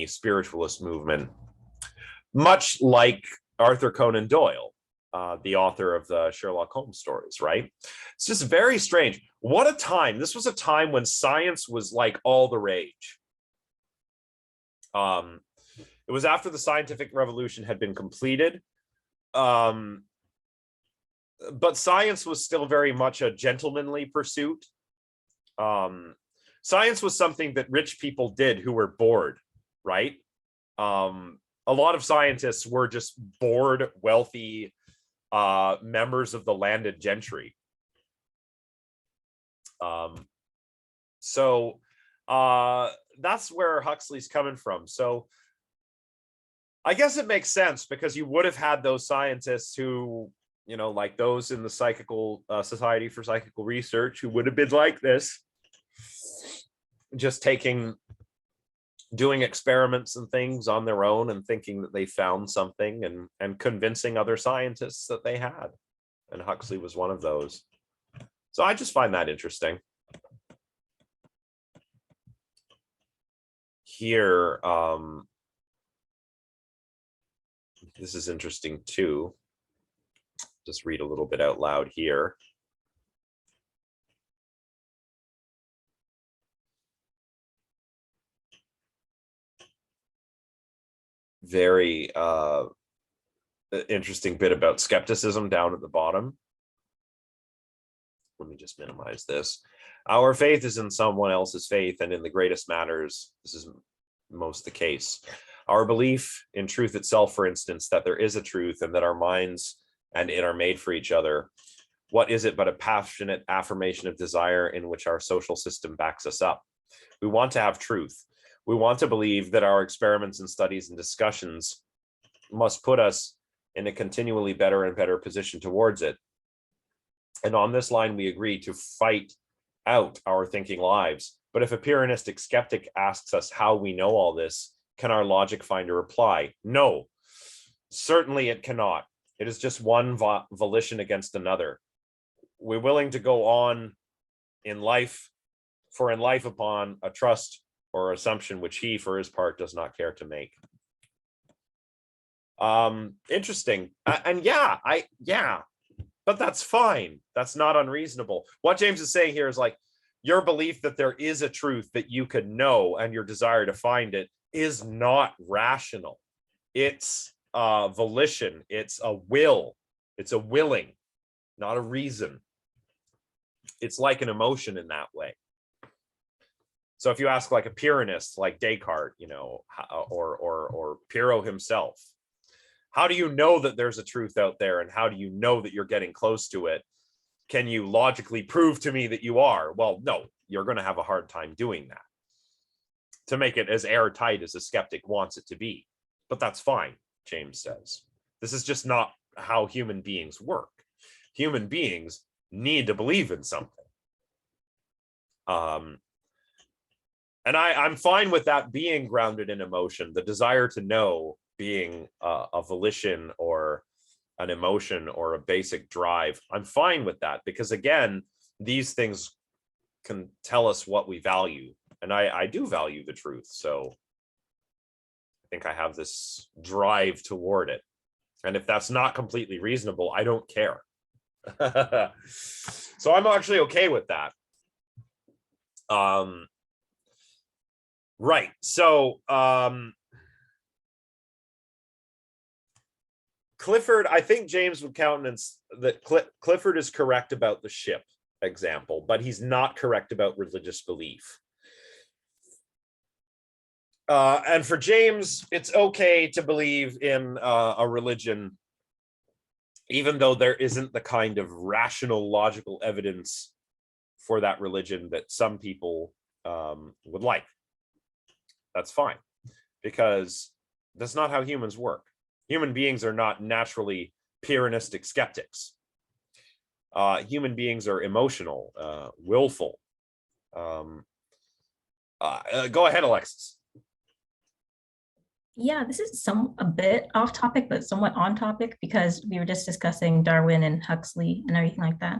spiritualist movement, much like Arthur Conan Doyle, the author of the Sherlock Holmes stories, right? It's just very strange. What a time. This was a time when science was like all the rage. It was after the scientific revolution had been completed. But science was still very much a gentlemanly pursuit. Science was something that rich people did who were bored, right? A lot of scientists were just bored, wealthy members of the landed gentry. So that's where Huxley's coming from. So I guess it makes sense, because you would have had those scientists who, like those in the Psychical Society for Psychical Research, who would have been like this, just doing experiments and things on their own and thinking that they found something and convincing other scientists that they had. And Huxley was one of those. So I just find that interesting. Here, This is interesting too. Just read a little bit out loud here. Very interesting bit about skepticism down at the bottom. Let me just minimize this. Our faith is in someone else's faith, and in the greatest matters, this is most the case. Our belief in truth itself, for instance, that there is a truth and that our minds and it are made for each other. What is it but a passionate affirmation of desire in which our social system backs us up? We want to have truth. We want to believe that our experiments and studies and discussions must put us in a continually better and better position towards it. And on this line, we agree to fight out our thinking lives. But if a Pyrrhonistic skeptic asks us how we know all this, can our logic find a reply? No, certainly it cannot. It is just one volition against another. We're willing to go on in life, for in life upon a trust or assumption which he, for his part, does not care to make. Interesting. And yeah, but that's fine. That's not unreasonable. What James is saying here is like, your belief that there is a truth that you could know and your desire to find it is not rational. It's volition. It's a will. It's a willing, not a reason. It's like an emotion in that way. So if you ask like a Pyrrhonist, like Descartes, you know, or Pyrrho himself, how do you know that there's a truth out there, and how do you know that you're getting close to it? Can you logically prove to me that you are? Well, no, you're going to have a hard time doing that, to make it as airtight as a skeptic wants it to be. But that's fine, James says. This is just not how human beings work. Human beings need to believe in something. And I'm fine with that being grounded in emotion, the desire to know being a volition or an emotion or a basic drive. I'm fine with that because, again, these things can tell us what we value. And I do value the truth. So I think I have this drive toward it. And if that's not completely reasonable, I don't care. So I'm actually okay with that. Right. So Clifford, I think James would countenance that Clifford is correct about the ship example, but he's not correct about religious belief. And for James, it's okay to believe in a religion, even though there isn't the kind of rational, logical evidence for that religion that some people would like. That's fine, because that's not how humans work. Human beings are not naturally Pyrrhonistic skeptics. Human beings are emotional, willful. Go ahead, Alexis. Yeah, this is a bit off topic, but somewhat on topic, because we were just discussing Darwin and Huxley and everything like that.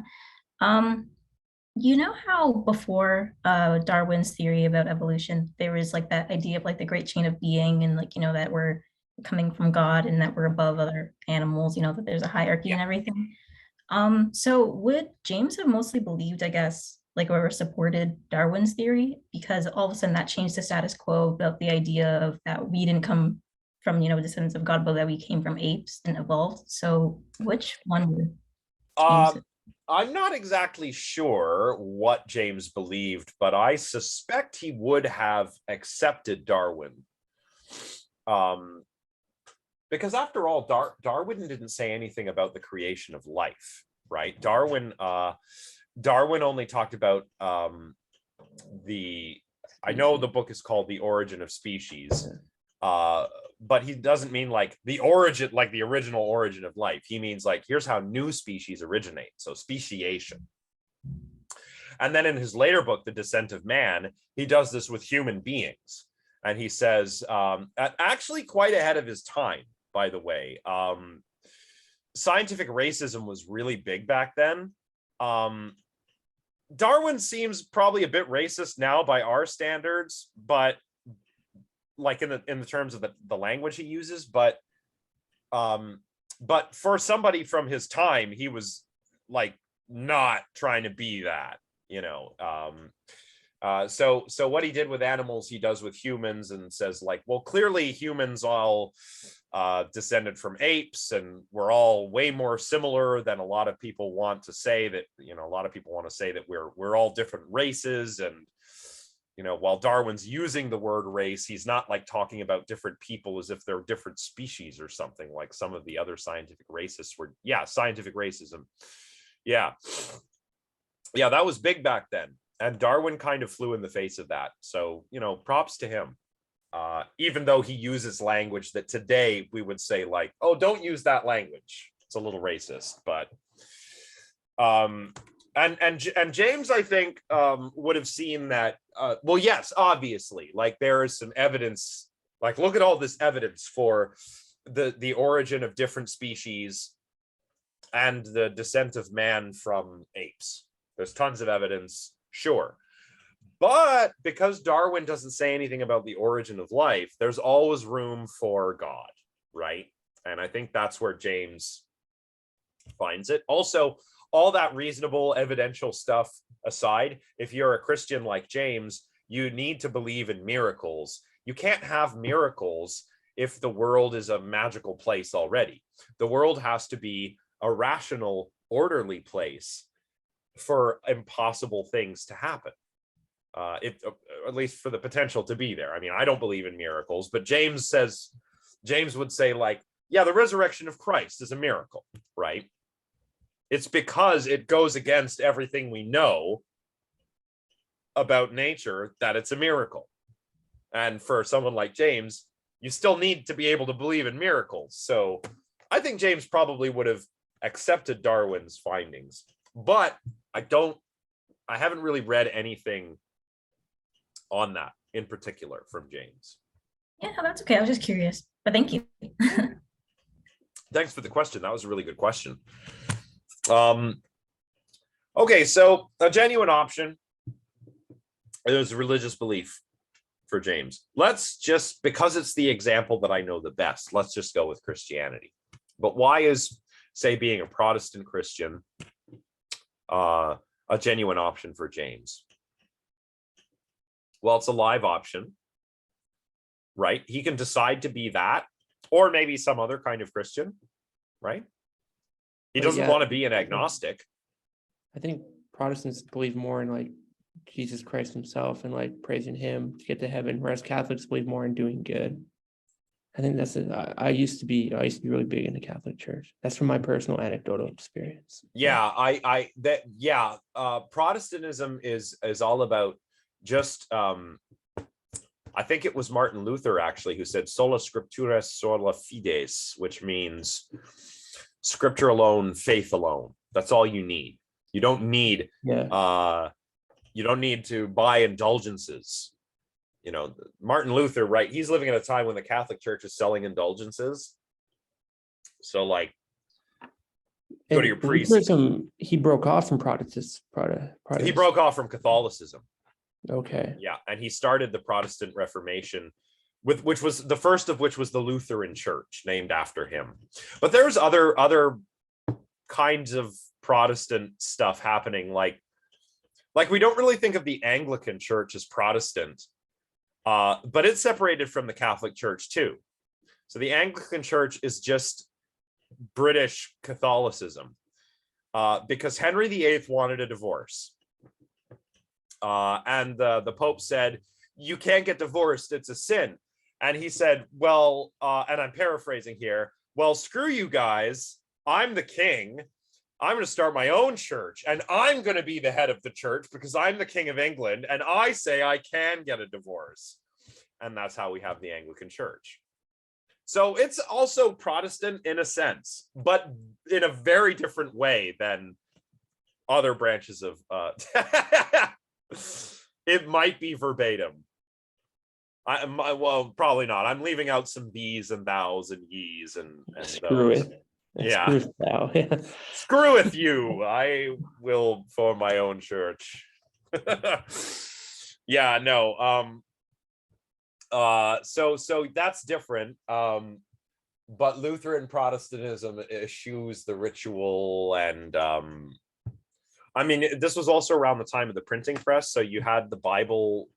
You know how before Darwin's theory about evolution, there was like that idea of like the great chain of being, and like, you know, that we're coming from God and that we're above other animals, you know, that there's a hierarchy and everything. So would James have mostly believed, I guess, like, or supported Darwin's theory, because all of a sudden that changed the status quo about the idea of that we didn't come from, you know, descendants of God, but that we came from apes and evolved? So which one would James I'm not exactly sure what James believed, but I suspect he would have accepted Darwin. Because after all, Darwin didn't say anything about the creation of life, right? Darwin only talked about I know the book is called The Origin of Species, but he doesn't mean like the origin, like the original origin of life. He means like, here's how new species originate. So speciation. And then in his later book, The Descent of Man, he does this with human beings. And he says, actually quite ahead of his time, by the way, scientific racism was really big back then. Darwin seems probably a bit racist now by our standards, but like in the terms of the language he uses, but But for somebody from his time, he was like not trying to be that, you know. So what he did with animals, he does with humans, and says like, well, clearly humans all descended from apes, and we're all way more similar than a lot of people want to say that, you know, a lot of people want to say that we're all different races. And, you know, while Darwin's using the word race, he's not like talking about different people as if they're different species or something like some of the other scientific racists were. Yeah, scientific racism. Yeah, that was big back then. And Darwin kind of flew in the face of that. So, you know, props to him. Even though he uses language that today we would say like, oh, don't use that language, it's a little racist. But and James, I think, would have seen that. Well, yes, obviously, like there is some evidence. Like, look at all this evidence for the origin of different species and the descent of man from apes. There's tons of evidence, sure. But because Darwin doesn't say anything about the origin of life, there's always room for God, right? And I think that's where James finds it. Also, all that reasonable evidential stuff aside, if you're a Christian like James, you need to believe in miracles. You can't have miracles if the world is a magical place already. The world has to be a rational, orderly place for impossible things to happen. At least for the potential to be there. I mean, I don't believe in miracles, but James would say like, yeah, the resurrection of Christ is a miracle, right? It's because it goes against everything we know about nature that it's a miracle. And for someone like James, you still need to be able to believe in miracles. So I think James probably would have accepted Darwin's findings, but I haven't really read anything on that in particular from James. Yeah, no, that's okay. I was just curious, but thank you. Thanks for the question. That was a really good question. Okay, so a genuine option is religious belief for James. Let's just, because it's the example that I know the best, let's just go with Christianity. But why is, say, being a Protestant Christian a genuine option for James? Well, it's a live option, right? He can decide to be that, or maybe some other kind of Christian, right? He doesn't want to be an agnostic. I think Protestants believe more in like Jesus Christ himself and like praising him to get to heaven, whereas Catholics believe more in doing good. I think that's it. I used to be really big in the Catholic Church. That's from my personal anecdotal experience. Yeah, Protestantism is all about just I think it was Martin Luther actually who said sola scriptura sola fides, which means scripture alone, faith alone. That's all you need. You don't need you don't need to buy indulgences. You know, Martin Luther, right? He's living at a time when the Catholic Church is selling indulgences. So like, go to your priest. He broke off from Protestants. He broke off from Catholicism. Okay. Yeah, and he started the Protestant Reformation, which was the first of which was the Lutheran Church, named after him. But there's other kinds of Protestant stuff happening, like we don't really think of the Anglican Church as Protestant, but it's separated from the Catholic Church too. So the Anglican Church is just British Catholicism, because Henry VIII wanted a divorce. And the Pope said, you can't get divorced, it's a sin. And he said, well, and I'm paraphrasing here, well, screw you guys, I'm the king, I'm going to start my own church, and I'm going to be the head of the church because I'm the king of England, and I say I can get a divorce. And that's how we have the Anglican Church. So it's also Protestant in a sense, but in a very different way than other branches of it might be verbatim. Well, probably not. I'm leaving out some these and thous and ye's and screw those. it. Yeah. Screw with you. I will form my own church. Yeah, no. So that's different. but Lutheran Protestantism eschews the ritual, and I mean, this was also around the time of the printing press, so you had the Bible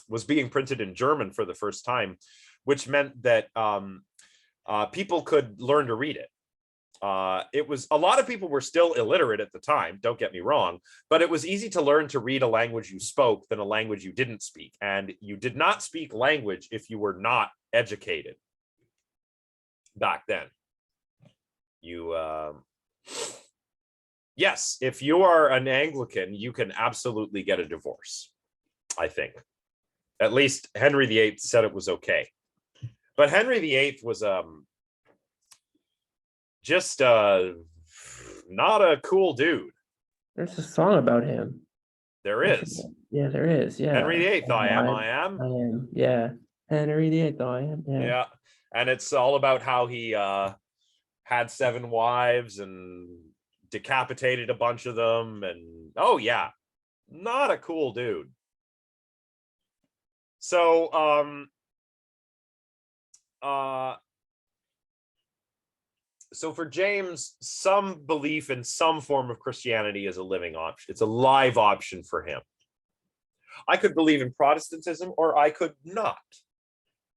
was being printed in German for the first time, which meant that people could learn to read it. It was, a lot of people were still illiterate at the time, don't get me wrong, but it was easy to learn to read a language you spoke than a language you didn't speak. And you did not speak language if you were not educated back then. You, yes, if you are an Anglican, you can absolutely get a divorce, I think. At least Henry VIII said it was okay. But Henry VIII was just not a cool dude. There's a song about him. There is. Yeah, there is. Yeah. Henry VIII, I am. I am. Yeah. Henry VIII, I am. Yeah. Yeah. And it's all about how he had 7 wives and decapitated a bunch of them. And oh yeah, not a cool dude. So so for James, some belief in some form of Christianity is a living option. It's a live option for him. I could believe in Protestantism, or I could not.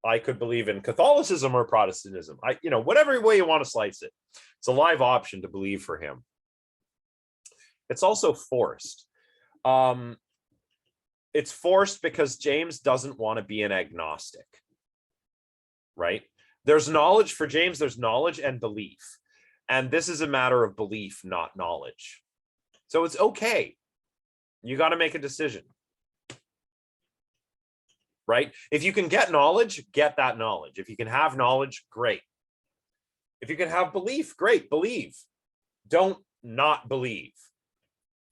I could believe in Catholicism or Protestantism. Whatever way you want to slice it. It's a live option to believe for him. It's also forced. It's forced because James doesn't want to be an agnostic, right? There's knowledge for James, there's knowledge and belief. And this is a matter of belief, not knowledge. So it's okay. You got to make a decision. Right? If you can get knowledge, get that knowledge. If you can have knowledge, great. If you can have belief, great, believe. Don't not believe.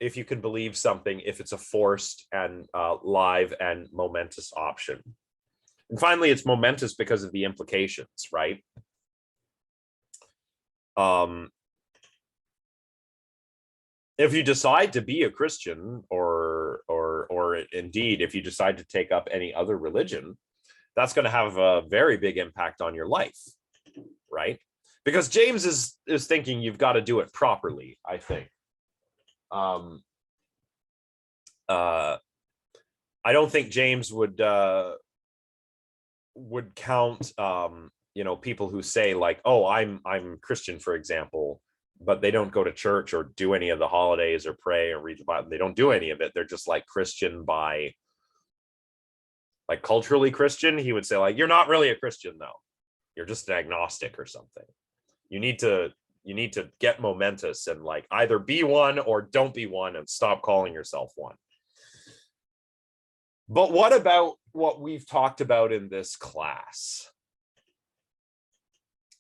If you can believe something, if it's a forced and live and momentous option. And finally, it's momentous because of the implications, right? If you decide to be a Christian, or indeed, if you decide to take up any other religion, that's going to have a very big impact on your life, right? Because James is thinking you've got to do it properly, I think. I don't think James would count people who say like, oh, I'm Christian, for example, but they don't go to church or do any of the holidays or pray or read the Bible. They don't do any of it. They're just like Christian by, like, culturally Christian. He would say like, you're not really a Christian though. You're just an agnostic or something. You need to get momentous and like either be one or don't be one and stop calling yourself one. But what about what we've talked about in this class?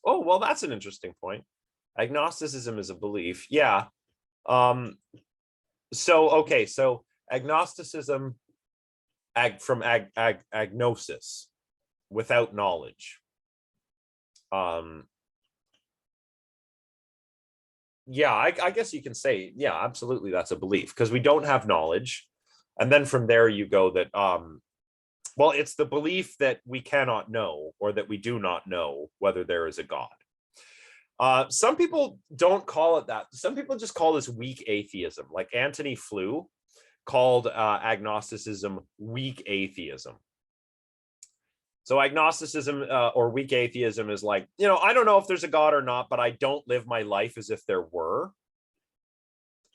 Oh, well, that's an interesting point. Agnosticism is a belief. Yeah. So agnosticism from agnosis, without knowledge. Yeah, I guess you can say, yeah, absolutely, that's a belief, because we don't have knowledge. And then from there you go that, well, it's the belief that we cannot know, or that we do not know whether there is a God. Some people don't call it that. Some people just call this weak atheism. Like Antony Flew called agnosticism weak atheism. So agnosticism or weak atheism is like, I don't know if there's a God or not, but I don't live my life as if there were.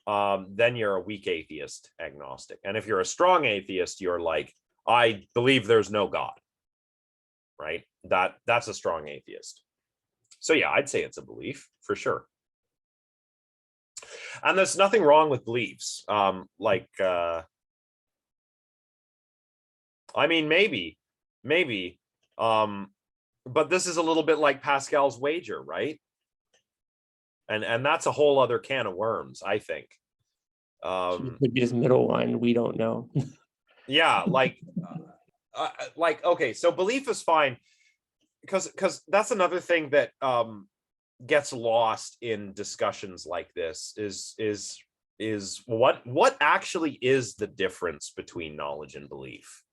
Then you're a weak atheist agnostic. And if you're a strong atheist, you're like, I believe there's no God, right? That's a strong atheist. So yeah, I'd say it's a belief for sure. And there's nothing wrong with beliefs. I mean, maybe, but this is a little bit like Pascal's wager, right? And that's a whole other can of worms, I think. Could be this middle one, we don't know. Yeah, okay, so belief is fine, because that's another thing that gets lost in discussions like this is what actually is the difference between knowledge and belief?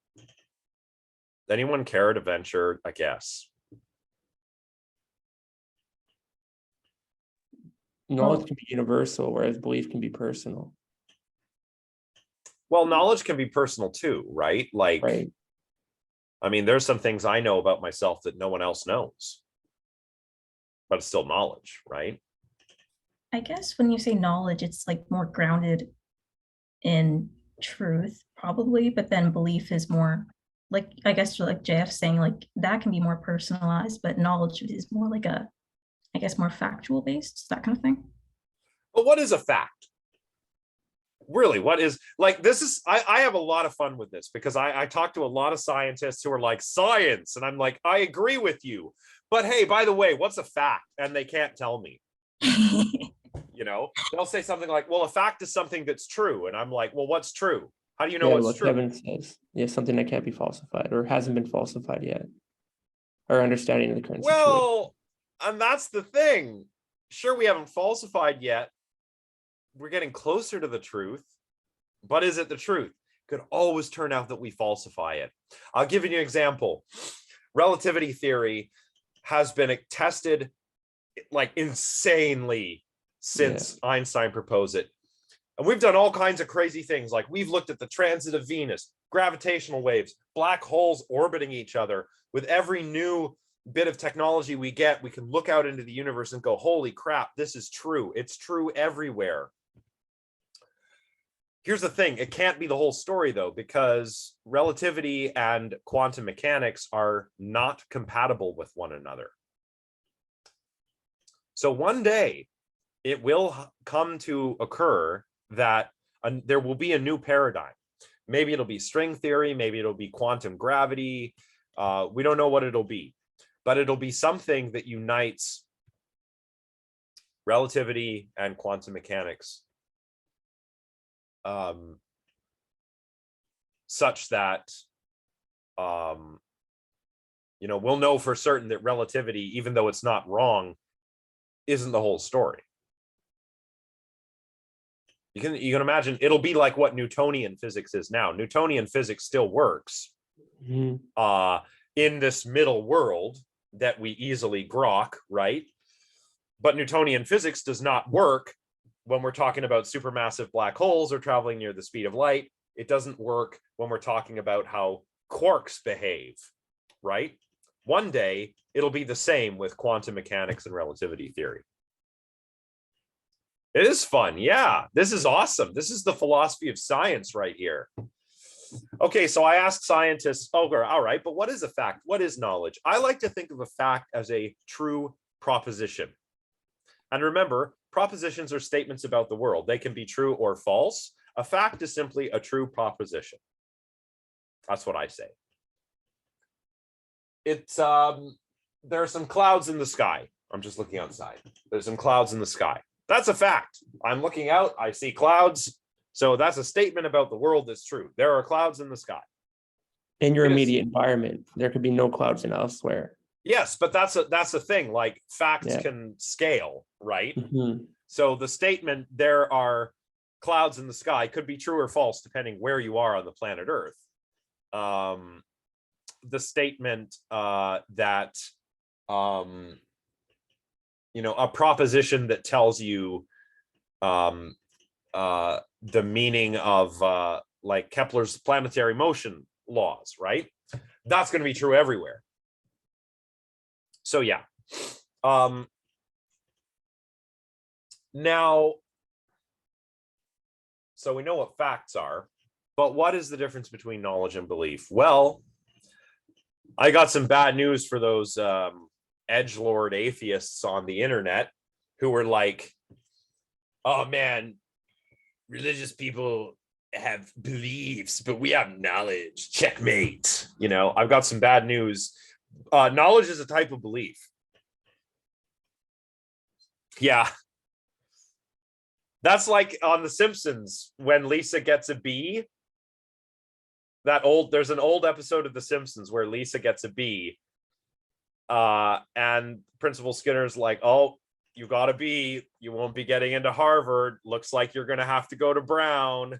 Anyone care to venture a guess? knowledge can be universal, whereas belief can be personal. Well, knowledge can be personal too, right? Like, Right. I mean, there's some things I know about myself that no one else knows, but it's still knowledge, right? I guess when you say knowledge, it's like more grounded in truth, probably, but then belief is more like, I guess like JF saying, like that can be more personalized, but knowledge is more like a, I guess, more factual based, that kind of thing. But what is a fact? Really, what is, like, this is, I have a lot of fun with this because I talk to a lot of scientists who are like, science, and I'm like, I agree with you, but hey, by the way, what's a fact? And they can't tell me. You know, they'll say something like, well, a fact is something that's true, and I'm like, well, what's true? How do you know Yeah, what's what true? Kevin says. Yeah, something that can't be falsified or hasn't been falsified yet. Our understanding of the current situation. Well, and that's the thing. Sure, we haven't falsified yet. We're getting closer to the truth, but is it the truth? Could always turn out that we falsify it. I'll give you an example. Relativity theory has been tested like insanely since Einstein proposed it. And we've done all kinds of crazy things. Like, we've looked at the transit of Venus, gravitational waves, black holes orbiting each other. With every new bit of technology we get, we can look out into the universe and go, holy crap, this is true. It's true everywhere. Here's the thing. It can't be the whole story, though, because relativity and quantum mechanics are not compatible with one another. So one day it will come to occur that there will be a new paradigm. Maybe it'll be string theory. Maybe it'll be quantum gravity. We don't know what it'll be, but it'll be something that unites relativity and quantum mechanics, such that, you know, we'll know for certain that relativity, even though it's not wrong, isn't the whole story. You can imagine it'll be like what Newtonian physics is now. Newtonian physics still works in this middle world that we easily grok, right? But Newtonian physics does not work when we're talking about supermassive black holes or traveling near the speed of light. It doesn't work when we're talking about how quarks behave, right? One day it'll be the same with quantum mechanics and relativity theory. It is fun. Yeah, this is awesome. This is the philosophy of science right here. Okay, so I asked scientists, oh, all right, but what is a fact? What is knowledge? I like to think of a fact as a true proposition. And remember, propositions are statements about the world. They can be true or false. A fact is simply a true proposition. That's what I say. It's there are some clouds in the sky. I'm just looking outside. There's some clouds in the sky. That's a fact. I'm looking out, I see clouds. So that's a statement about the world that's true. There are clouds in the sky. In your immediate environment, there could be no clouds in elsewhere. Yes, but that's the thing. Like, facts can scale, right? So the statement, there are clouds in the sky, could be true or false, depending where you are on the planet Earth. The statement that you know, a proposition that tells you the meaning of like Kepler's planetary motion laws, right? That's going to be true everywhere. So yeah. Now, so we know what facts are, but what is the difference between knowledge and belief? Well, I got some bad news for those edgelord atheists on the internet who were like, oh man, religious people have beliefs, but we have knowledge. Checkmate. You know, I've got some bad news. Knowledge is a type of belief. Yeah. That's like on The Simpsons when Lisa gets a B. There's an old episode of The Simpsons where Lisa gets a B. And Principal Skinner's like, oh, you got a B. You won't be getting into Harvard. Looks like you're going to have to go to Brown.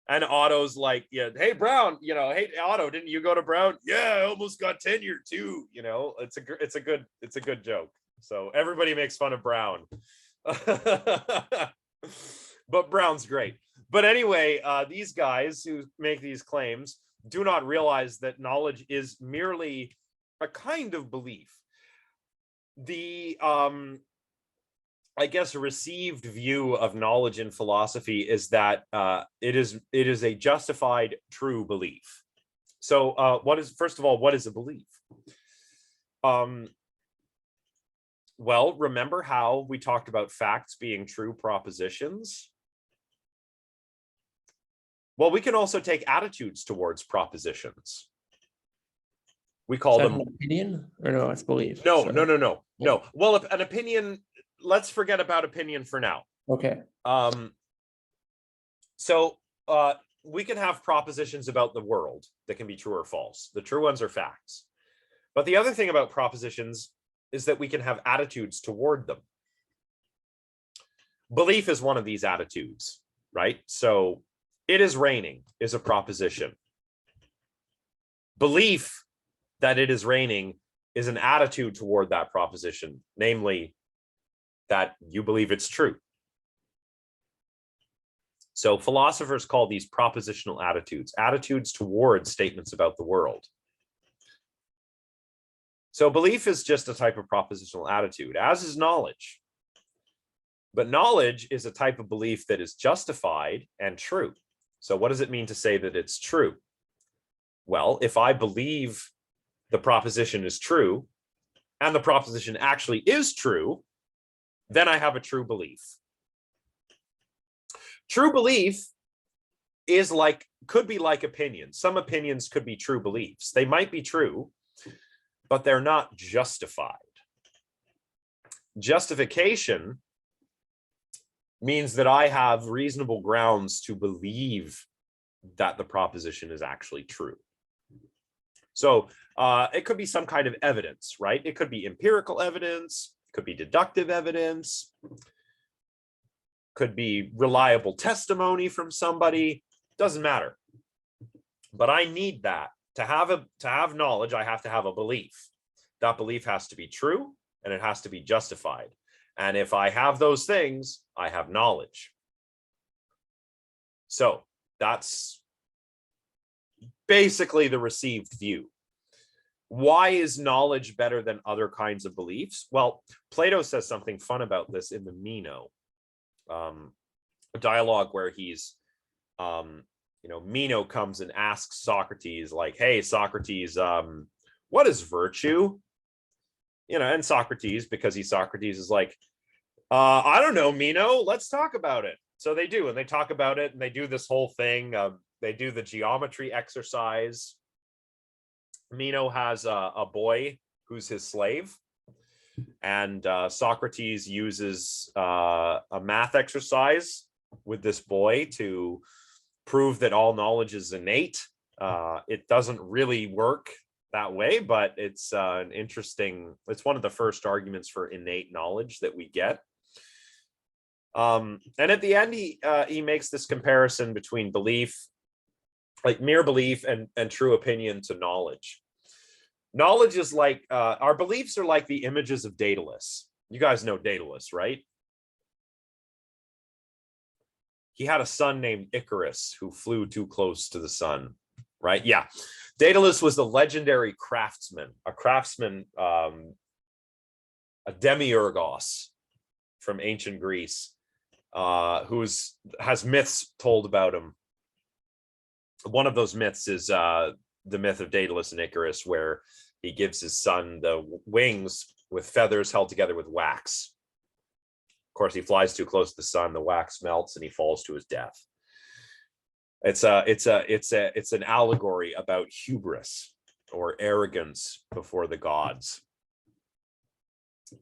And Otto's like, yeah, hey, Brown, you know, hey, Otto, didn't you go to Brown? Yeah, I almost got tenure too. You know, it's a good joke. So everybody makes fun of Brown. But Brown's great. But anyway, these guys who make these claims do not realize that knowledge is merely a kind of belief. The I guess a received view of knowledge in philosophy is that it is a justified true belief. So first of all, what is a belief? Well, remember how we talked about facts being true propositions? Well, we can also take attitudes towards propositions. We call them opinion, or no, it's belief. No. Well, if an opinion, let's forget about opinion for now. Okay. So we can have propositions about the world that can be true or false. The true ones are facts. But the other thing about propositions is that we can have attitudes toward them. Belief is one of these attitudes, right? So it is raining is a proposition. Belief that it is raining is an attitude toward that proposition, namely that you believe it's true. So philosophers call these propositional attitudes towards statements about the world. So belief is just a type of propositional attitude, as is knowledge. But knowledge is a type of belief that is justified and true. So what does it mean to say that it's true? Well, if I believe the proposition is true, and the proposition actually is true, then I have a true belief. True belief is could be like opinions. Some opinions could be true beliefs. They might be true, but they're not justified. Justification means that I have reasonable grounds to believe that the proposition is actually true. So it could be some kind of evidence, right? It could be empirical evidence, could be deductive evidence, could be reliable testimony from somebody, doesn't matter. But I need that. To have knowledge, I have to have a belief. That belief has to be true and it has to be justified. And if I have those things, I have knowledge. So that's basically the received view. Why is knowledge better than other kinds of beliefs? Well, Plato says something fun about this in the Meno, a dialogue where he's, Meno comes and asks Socrates, like, hey, Socrates, what is virtue? And Socrates, because he's Socrates, is like, I don't know, Meno, let's talk about it. So they do, and they talk about it, and they do this whole thing. They do the geometry exercise. Meno has a boy who's his slave, and Socrates uses a math exercise with this boy to prove that all knowledge is innate. It doesn't really work that way, but it's it's one of the first arguments for innate knowledge that we get. And at the end, he makes this comparison between belief, like mere belief, and true opinion to knowledge. Knowledge is like, our beliefs are like the images of Daedalus. You guys know Daedalus, right? He had a son named Icarus who flew too close to the sun, right? Yeah. Daedalus was the legendary craftsman, a demiurgos from ancient Greece, who has myths told about him. One of those myths is the myth of Daedalus and Icarus, where he gives his son the wings with feathers held together with wax. Of course, he flies too close to the sun, the wax melts, and he falls to his death. It's an allegory about hubris, or arrogance before the gods.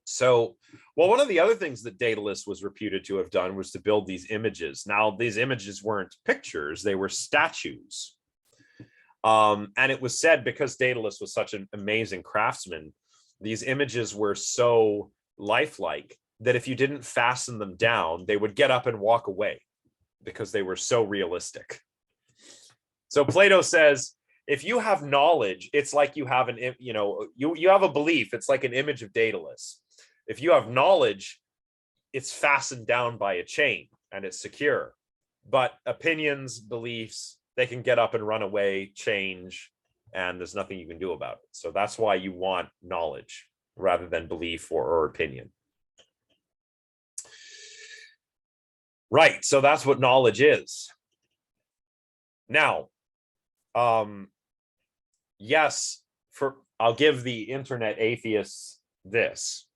So, well, one of the other things that Daedalus was reputed to have done was to build these images. Now, these images weren't pictures, they were statues. And it was said, because Daedalus was such an amazing craftsman, these images were so lifelike that if you didn't fasten them down, they would get up and walk away because they were so realistic. So Plato says, if you have knowledge, it's like you have you have a belief. It's like an image of Daedalus. If you have knowledge, it's fastened down by a chain and it's secure. But opinions, beliefs, they can get up and run away, change, and there's nothing you can do about it. So that's why you want knowledge rather than belief or opinion. Right, so that's what knowledge is. Now, yes, I'll give the internet atheists this.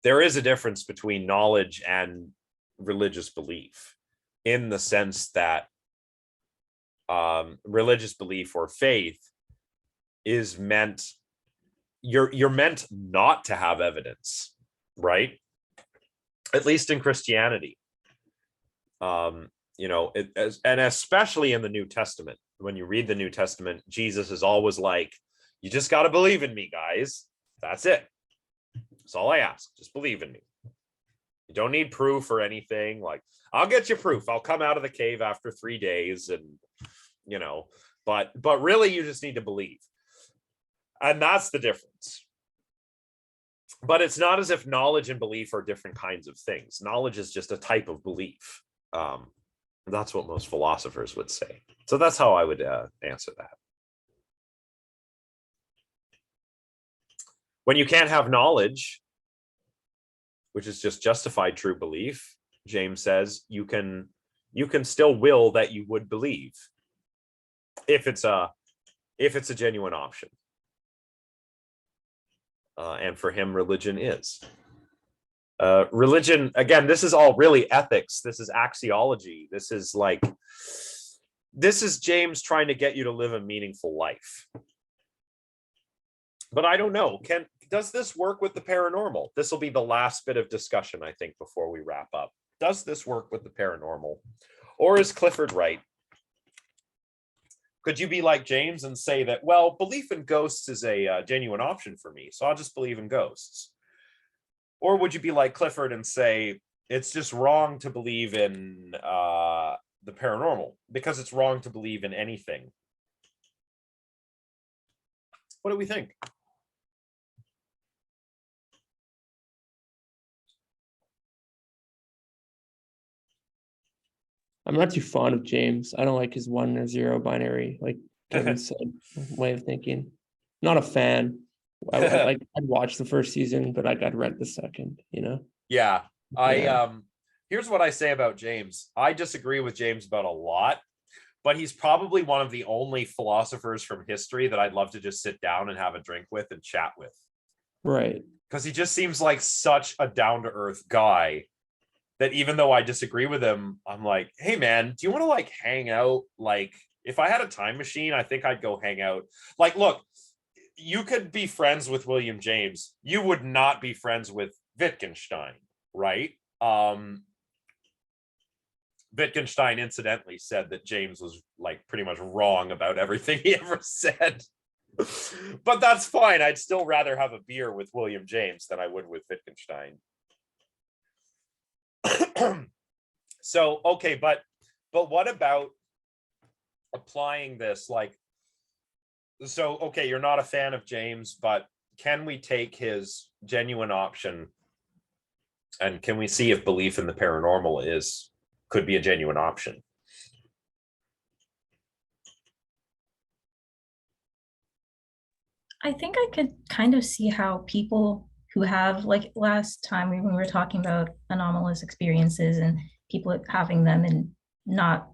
There is a difference between knowledge and religious belief, in the sense that religious belief or faith is meant, you're meant not to have evidence, right? At least in Christianity. You know, and especially in the New Testament, when you read the New Testament, Jesus is always like, you just got to believe in me, guys. That's it. That's all I ask. Just believe in me. You don't need proof or anything. Like, I'll get you proof. I'll come out of the cave after 3 days, and you know, but really you just need to believe. And that's the difference. But it's not as if knowledge and belief are different kinds of things. Knowledge is just a type of belief. That's what most philosophers would say. So that's how I would answer that. When you can't have knowledge, which is just justified true belief, James says you can still will that you would believe if it's a genuine option. And for him, religion is. Religion, again, this is all really ethics. This is axiology. This is James trying to get you to live a meaningful life. But I don't know, does this work with the paranormal? This will be the last bit of discussion, I think, before we wrap up. Does this work with the paranormal? Or is Clifford right? Could you be like James and say that, well, belief in ghosts is a genuine option for me, so I'll just believe in ghosts? Or would you be like Clifford and say, it's just wrong to believe in the paranormal because it's wrong to believe in anything? What do we think? I'm not too fond of James. I don't like his 1 or 0 binary, like Kevin said, way of thinking. Not a fan. I'd watch the first season, but I'd rent the second, you know? Yeah. Here's what I say about James. I disagree with James about a lot, but he's probably one of the only philosophers from history that I'd love to just sit down and have a drink with and chat with. Right. Because he just seems like such a down-to-earth guy that even though I disagree with him, I'm like, hey man, do you want to hang out? Like, if I had a time machine, I think I'd go hang out. Like, look, you could be friends with William James. You would not be friends with Wittgenstein, right? Wittgenstein incidentally said that James was pretty much wrong about everything he ever said. But that's fine. I'd still rather have a beer with William James than I would with Wittgenstein. So, okay, but what about applying this? So, okay, you're not a fan of James, but can we take his genuine option and can we see if belief in the paranormal could be a genuine option? I think I could kind of see how people who have, like last time when we were talking about anomalous experiences and people having them and not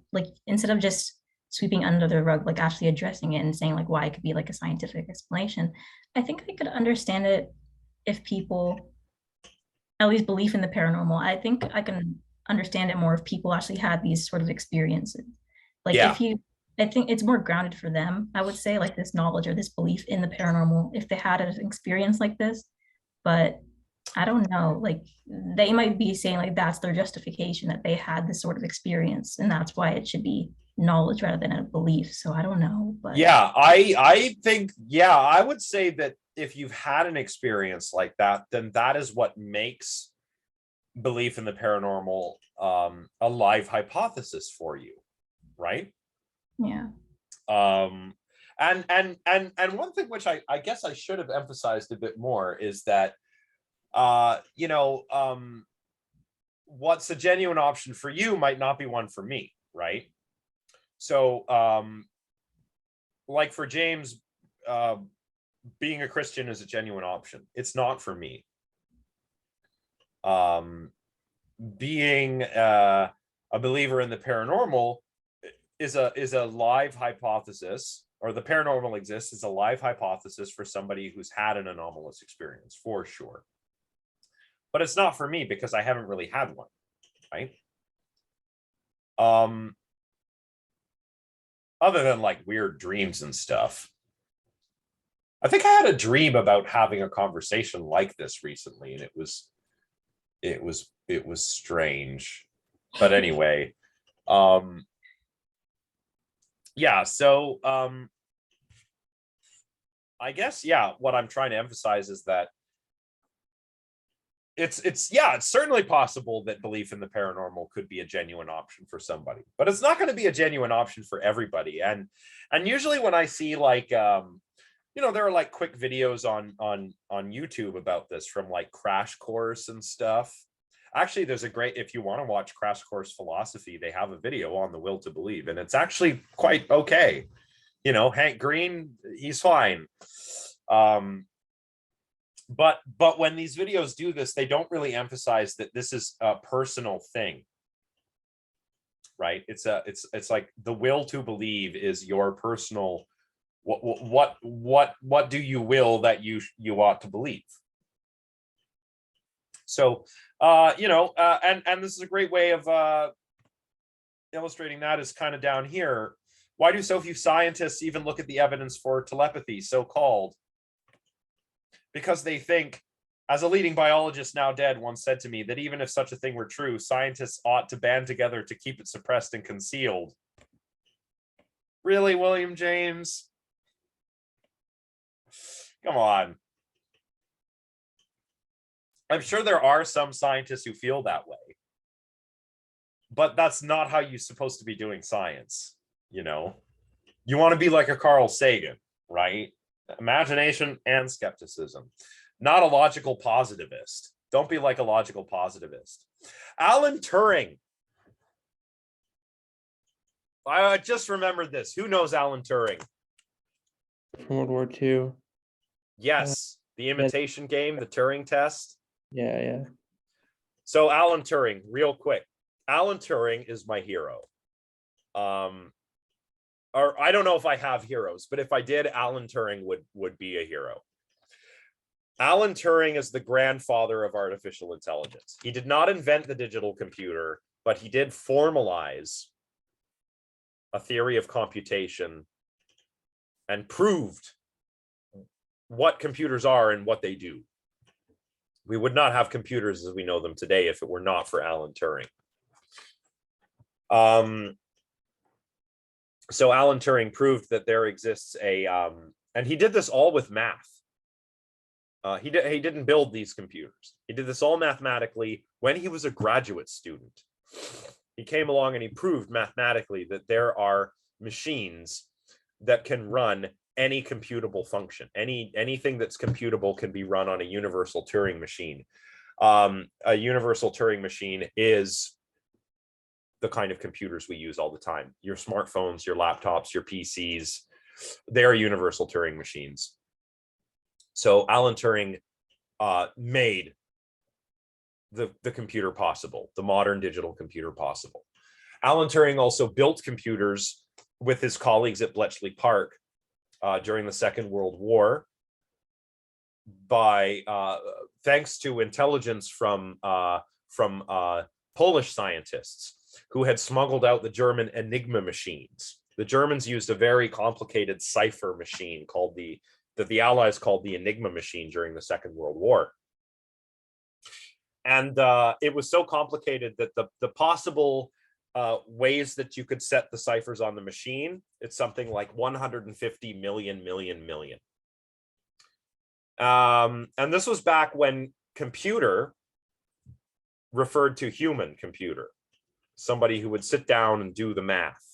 instead of just sweeping under the rug, actually addressing it and saying why it could be a scientific explanation. I think I could understand it if people at least believe in the paranormal. I think I can understand it more if people actually had these sort of experiences. Yeah. I think it's more grounded for them, I would say, this knowledge or this belief in the paranormal, if they had an experience like this. But I don't know, they might be saying that's their justification, that they had this sort of experience and that's why it should be knowledge rather than a belief. So I don't know, but yeah, I think, yeah, I would say that if you've had an experience like that, then that is what makes belief in the paranormal a live hypothesis for you, right? Yeah. And one thing which I guess I should have emphasized a bit more is that you know, what's a genuine option for you might not be one for me, right? So, like for James, being a Christian is a genuine option. It's not for me. Being a believer in the paranormal is a live hypothesis, or the paranormal exists is a live hypothesis for somebody who's had an anomalous experience, for sure. But it's not for me because I haven't really had one, right? Other than like weird dreams and stuff. I think I had a dream about having a conversation like this recently, and it was strange. But anyway, yeah, so I guess, yeah, what I'm trying to emphasize is that it's certainly possible that belief in the paranormal could be a genuine option for somebody, but it's not going to be a genuine option for everybody. And usually when I see like you know, there are like quick videos on YouTube about this from like Crash Course and stuff. Actually, there's a great, if you want to watch Crash Course Philosophy, they have a video on the will to believe, and it's actually quite okay. You know, Hank Green, he's fine. But when these videos do this, they don't really emphasize that this is a personal thing, right? It's like the will to believe is your personal, what do you will that you ought to believe. So you know, and this is a great way of illustrating that is kind of down here. Why do so few scientists even look at the evidence for telepathy, so-called? Because they think, as a leading biologist now dead once said to me, that even if such a thing were true, scientists ought to band together to keep it suppressed and concealed. Really, William James? Come on. I'm sure there are some scientists who feel that way, but that's not how you're supposed to be doing science. You know, you want to be like a Carl Sagan, right? Imagination and skepticism, not a logical positivist. Don't be like a logical positivist. Alan Turing. I just remembered this. Who knows Alan Turing? From World War II. Yes, the imitation game, the Turing test. Yeah. So Alan Turing, real quick. Alan Turing is my hero. Or I don't know if I have heroes, but if I did, Alan Turing would be a hero. Alan Turing is the grandfather of artificial intelligence. He did not invent the digital computer, but he did formalize a theory of computation and proved what computers are and what they do. We would not have computers as we know them today if it were not for Alan Turing. So Alan Turing proved that there exists a, and he did this all with math. He didn't build these computers. He did this all mathematically when he was a graduate student. He came along and he proved mathematically that there are machines that can run any computable function. Anything that's computable can be run on a universal Turing machine. A universal Turing machine is the kind of computers we use all the time. Your smartphones, your laptops, your PCs, they're universal Turing machines. So Alan Turing made the computer possible, the modern digital computer possible. Alan Turing also built computers with his colleagues at Bletchley Park during the Second World War by thanks to intelligence from Polish scientists who had smuggled out the German Enigma machines. The Germans used a very complicated cipher machine called that the Allies called the Enigma machine during the Second World War. And it was so complicated that the possible ways that you could set the ciphers on the machine, it's something like 150 million. And this was back when computer referred to human computer, somebody who would sit down and do the math.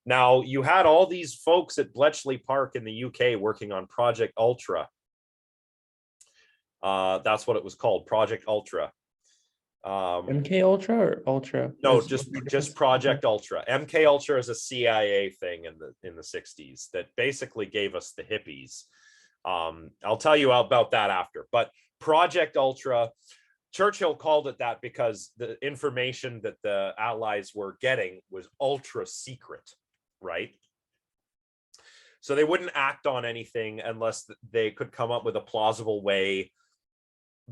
Now, you had all these folks at Bletchley Park in the UK working on Project Ultra. That's what it was called, Project Ultra. MK Ultra or Ultra? No, Is- what's the difference? just Project Ultra. MK Ultra is a CIA thing in the 60s that basically gave us the hippies. I'll tell you about that after. But Project Ultra, Churchill called it that because the information that the Allies were getting was ultra secret, right? So they wouldn't act on anything unless they could come up with a plausible way,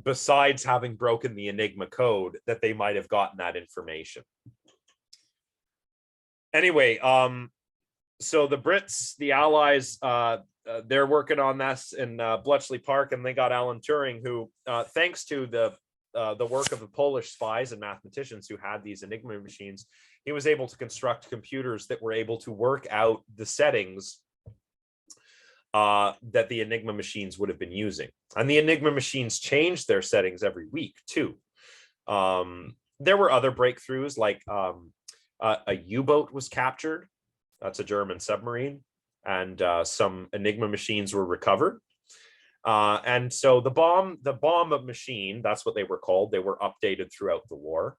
besides having broken the Enigma code, that they might have gotten that information. Anyway, so the Brits, the Allies, they're working on this in Bletchley Park, and they got Alan Turing, who, thanks to the work of the Polish spies and mathematicians who had these Enigma machines, he was able to construct computers that were able to work out the settings that the Enigma machines would have been using. And the Enigma machines changed their settings every week too. There were other breakthroughs, like a U-boat was captured. That's a German submarine. And some Enigma machines were recovered. And so the bomb machine, that's what they were called. They were updated throughout the war.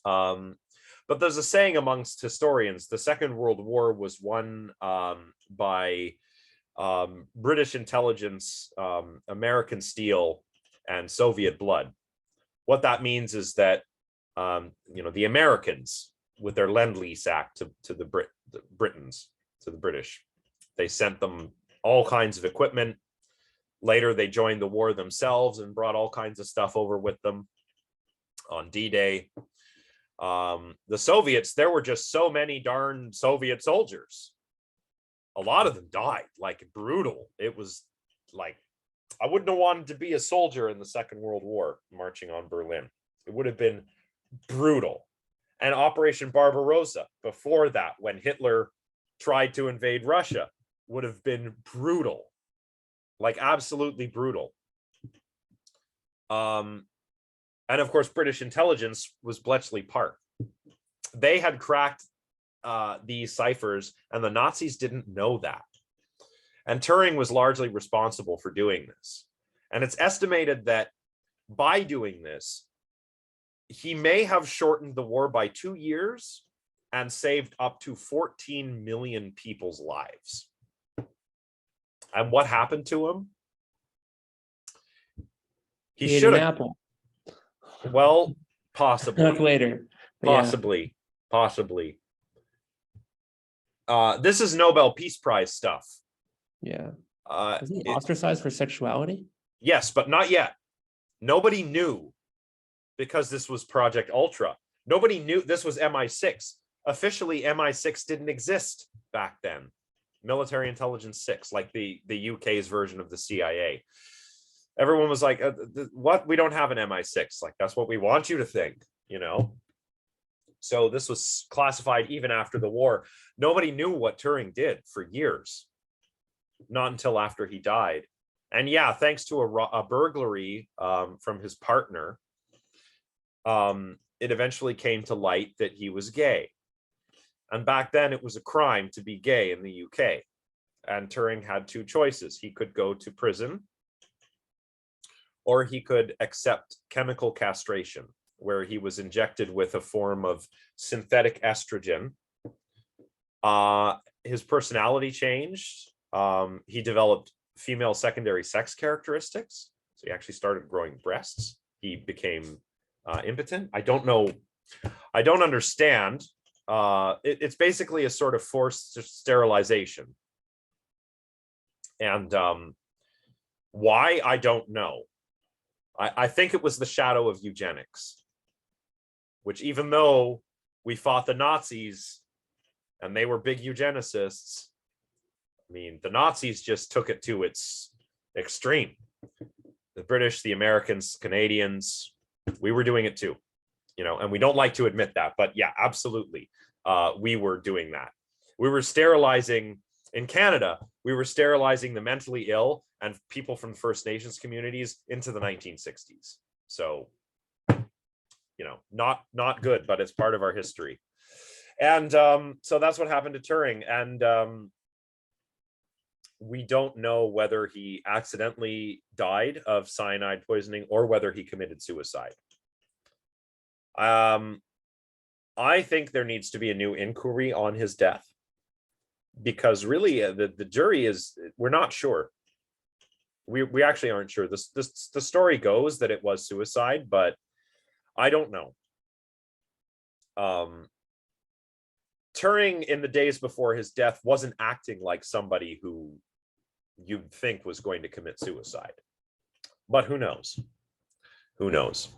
But there's a saying amongst historians: the Second World War was won by British intelligence, American steel, and Soviet blood. What that means is that the Americans, with their Lend-Lease Act to the Britons, to the British, they sent them all kinds of equipment. Later, they joined the war themselves and brought all kinds of stuff over with them on D-Day. The Soviets, there were just so many darn Soviet soldiers. A lot of them died, like brutal. It was like, I wouldn't have wanted to be a soldier in the Second World War marching on Berlin. It would have been brutal. And Operation Barbarossa, before that, when Hitler tried to invade Russia, would have been brutal, like absolutely brutal. And of course, British intelligence was Bletchley Park. They had cracked these ciphers, and the Nazis didn't know that. And Turing was largely responsible for doing this. And it's estimated that by doing this, he may have shortened the war by 2 years and saved up to 14 million people's lives. And what happened to him? He ate should an have. apple. Well, possibly. Talk later. But yeah. Possibly. This is Nobel Peace Prize stuff. Yeah. Was he ostracized for sexuality? Yes, but not yet. Nobody knew, because this was Project Ultra. Nobody knew this was MI6. Officially, MI6 didn't exist back then. Military Intelligence 6, like the UK's version of the CIA. Everyone was like, what? We don't have an MI6. Like, that's what we want you to think, So this was classified even after the war. Nobody knew what Turing did for years. Not until after he died. And yeah, thanks to a burglary from his partner, it eventually came to light that he was gay. And back then it was a crime to be gay in the UK. And Turing had two choices. He could go to prison, or he could accept chemical castration, where he was injected with a form of synthetic estrogen. His personality changed. He developed female secondary sex characteristics. So he actually started growing breasts. He became impotent. I don't know. I don't understand. It's basically a sort of forced sterilization. And why, I don't know. I think it was the shadow of eugenics, which, even though we fought the Nazis and they were big eugenicists, I mean, the Nazis just took it to its extreme. The British, the Americans, Canadians, we were doing it too, and we don't like to admit that, but yeah, absolutely. We were doing that. We were sterilizing, in Canada, we were sterilizing the mentally ill and people from First Nations communities into the 1960s. So, not good, but it's part of our history. And so that's what happened to Turing. And We don't know whether he accidentally died of cyanide poisoning or whether he committed suicide. I think there needs to be a new inquiry on his death, because really the jury we're not sure. We actually aren't sure. The story goes that it was suicide, but I don't know. Turing in the days before his death wasn't acting like somebody who you'd think was going to commit suicide, but who knows? Who knows?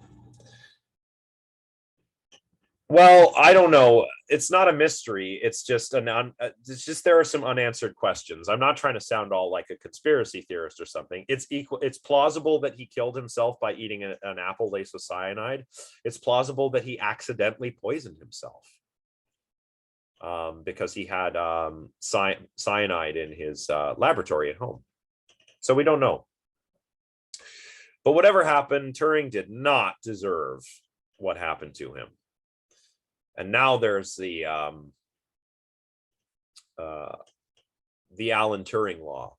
Well, I don't know. It's not a mystery. It's just there are some unanswered questions. I'm not trying to sound all like a conspiracy theorist or something. It's plausible that he killed himself by eating an apple laced with cyanide. It's plausible that he accidentally poisoned himself because he had cyanide in his laboratory at home. So we don't know. But whatever happened, Turing did not deserve what happened to him. And now there's the Alan Turing law.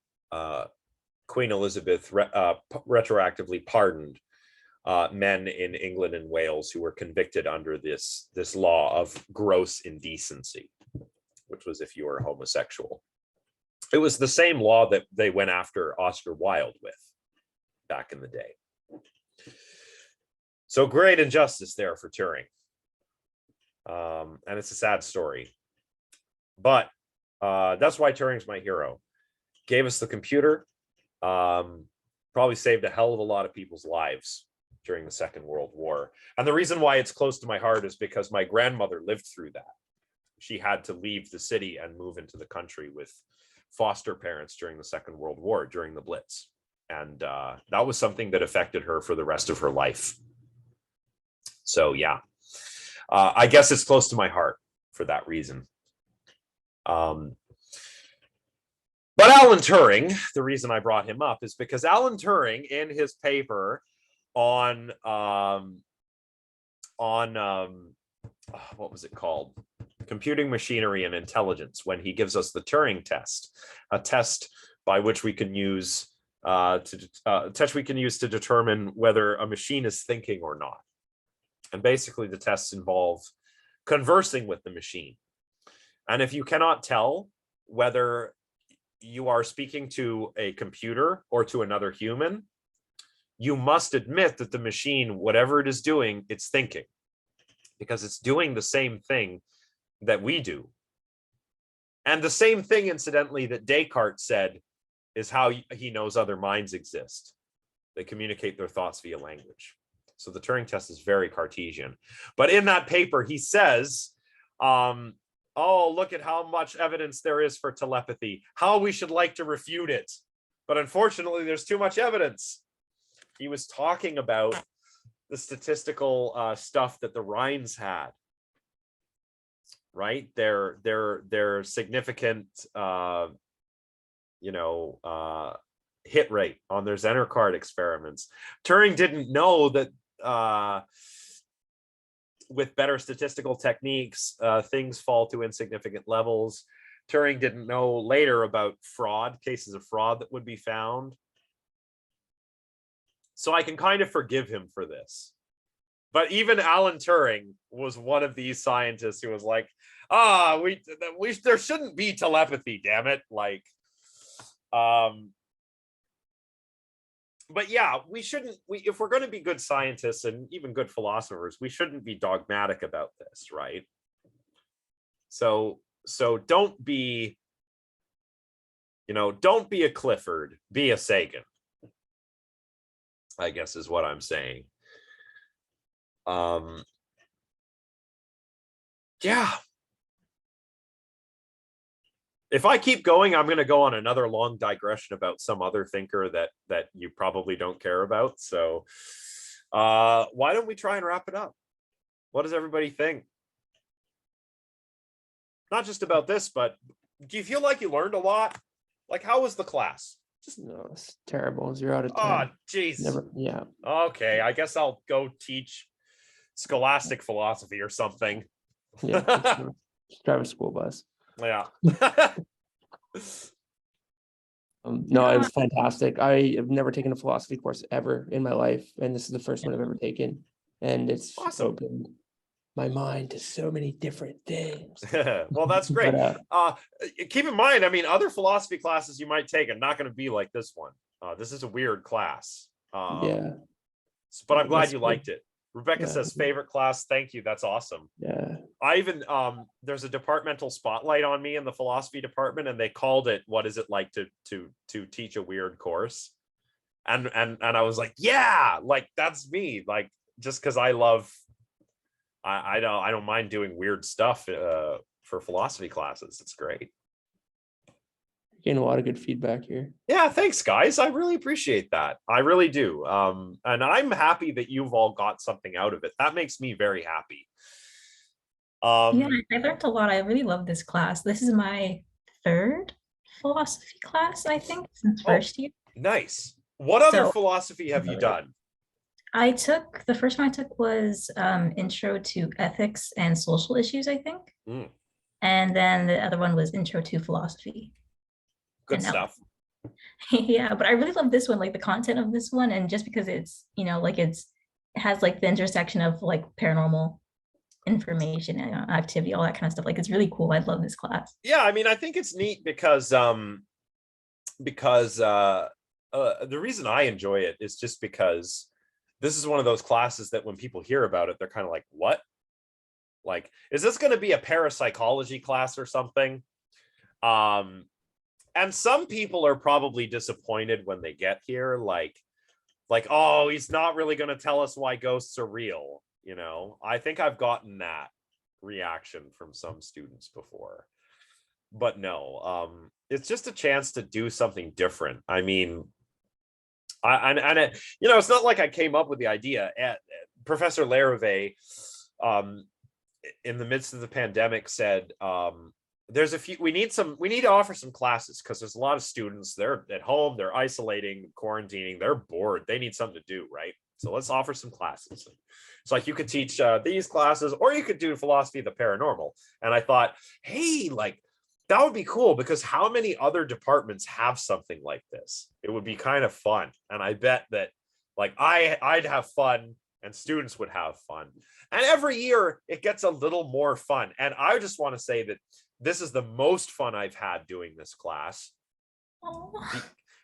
Queen Elizabeth retroactively pardoned men in England and Wales who were convicted under this law of gross indecency, which was if you were homosexual. It was the same law that they went after Oscar Wilde with back in the day. So great injustice there for Turing. And it's a sad story, but that's why Turing's my hero. Gave us the computer, probably saved a hell of a lot of people's lives during the Second World War. And the reason why it's close to my heart is because my grandmother lived through that. She had to leave the city and move into the country with foster parents during the Second World War, during the Blitz. And that was something that affected her for the rest of her life. So yeah. I guess it's close to my heart for that reason. But Alan Turing, the reason I brought him up is because Alan Turing, in his paper on what was it called? Computing Machinery and Intelligence, when he gives us the Turing test, a test by which we can use to determine whether a machine is thinking or not. And basically the tests involve conversing with the machine. And if you cannot tell whether you are speaking to a computer or to another human, you must admit that the machine, whatever it is doing, it's thinking, because it's doing the same thing that we do. And the same thing, incidentally, that Descartes said is how he knows other minds exist. They communicate their thoughts via language. So the Turing test is very Cartesian. But in that paper, he says, oh, look at how much evidence there is for telepathy, how we should like to refute it. But unfortunately, there's too much evidence. He was talking about the statistical stuff that the Rhines had, right? Their significant, hit rate on their Zener card experiments. Turing didn't know that with better statistical techniques, things fall to insignificant levels. Turing didn't know later about cases of fraud that would be found. So I can kind of forgive him for this. But even Alan Turing was one of these scientists who was like, there shouldn't be telepathy, damn it. Like, but yeah, if we're going to be good scientists and even good philosophers, we shouldn't be dogmatic about this, right? So don't be a Clifford, be a Sagan, I guess is what I'm saying. Yeah. If I keep going, I'm going to go on another long digression about some other thinker that you probably don't care about. So why don't we try and wrap it up? What does everybody think? Not just about this, but do you feel like you learned a lot? Like, how was the class? No, it's terrible. 0 out of 10. Oh, jeez. Never. Yeah. Okay, I guess I'll go teach scholastic philosophy or something. Yeah. Just drive a school bus. Yeah. No, it was fantastic. I have never taken a philosophy course ever in my life, and this is the first one I've ever taken. And it's Awesome. opened my mind to so many different things. Well, that's great. But, Keep in mind, I mean, other philosophy classes you might take are not going to be like this one. This is a weird class. yeah, But I'm glad that's you good. liked it. Rebecca Yeah. says favorite class. Thank you. That's awesome. Yeah. I even there's a departmental spotlight on me in the philosophy department, and they called it "What is it like to teach a weird course?" And I was like, yeah, like that's me. Like just because I love, I don't mind doing weird stuff for philosophy classes. It's great. Getting a lot of good feedback here. Yeah, thanks, guys. I really appreciate that. I really do. And I'm happy that you've all got something out of it. That makes me very happy. Yeah, I learned a lot. I really love this class. This is my third philosophy class, I think, since first year. Nice. What other So- philosophy have you done? I took the first one I took was Intro to Ethics and Social Issues, I think. Mm. And then the other one was Intro to Philosophy. Good And that stuff. Yeah, but I really love this one, like the content of this one, and just because it's, like it has like the intersection of like paranormal information and activity, all that kind of stuff. Like it's really cool. I love this class. Yeah, I mean, I think it's neat because the reason I enjoy it is just because this is one of those classes that when people hear about it, they're kind of like, what? Like, is this going to be a parapsychology class or something? And some people are probably disappointed when they get here, like, oh, he's not really going to tell us why ghosts are real. I think I've gotten that reaction from some students before, but no, it's just a chance to do something different. I mean, it's not like I came up with the idea. Professor Larrivee, in the midst of the pandemic, said, there's a few, we need to offer some classes because there's a lot of students, they're at home, they're isolating, quarantining, they're bored, they need something to do, right? So let's offer some classes. It's like you could teach these classes, or you could do philosophy of the paranormal. And I thought, hey, like that would be cool, because how many other departments have something like this? It would be kind of fun. And I bet that like I'd have fun and students would have fun. And every year it gets a little more fun. And I just want to say that this is the most fun I've had doing this class,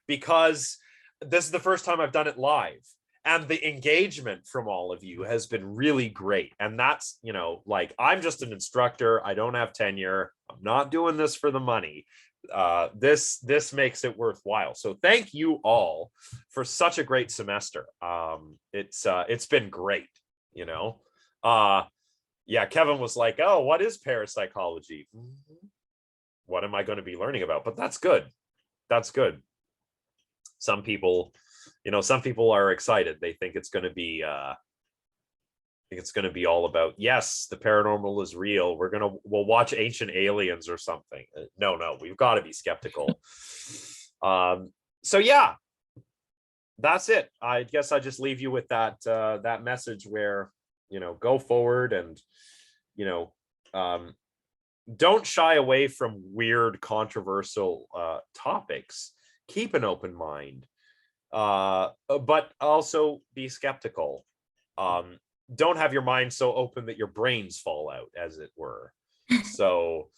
because this is the first time I've done it live. And the engagement from all of you has been really great. And that's, like, I'm just an instructor. I don't have tenure. I'm not doing this for the money. This makes it worthwhile. So thank you all for such a great semester. It's been great, yeah, Kevin was like, oh, what is parapsychology? What am I going to be learning about? But that's good. That's good. Some people are excited. They think it's going to be all about, yes, the paranormal is real. We'll watch Ancient Aliens or something. No, we've got to be skeptical. So yeah, that's it. I guess I just leave you with that message where, go forward and, don't shy away from weird, controversial topics. Keep an open mind, but also be skeptical. Don't have your mind so open that your brains fall out, as it were. So,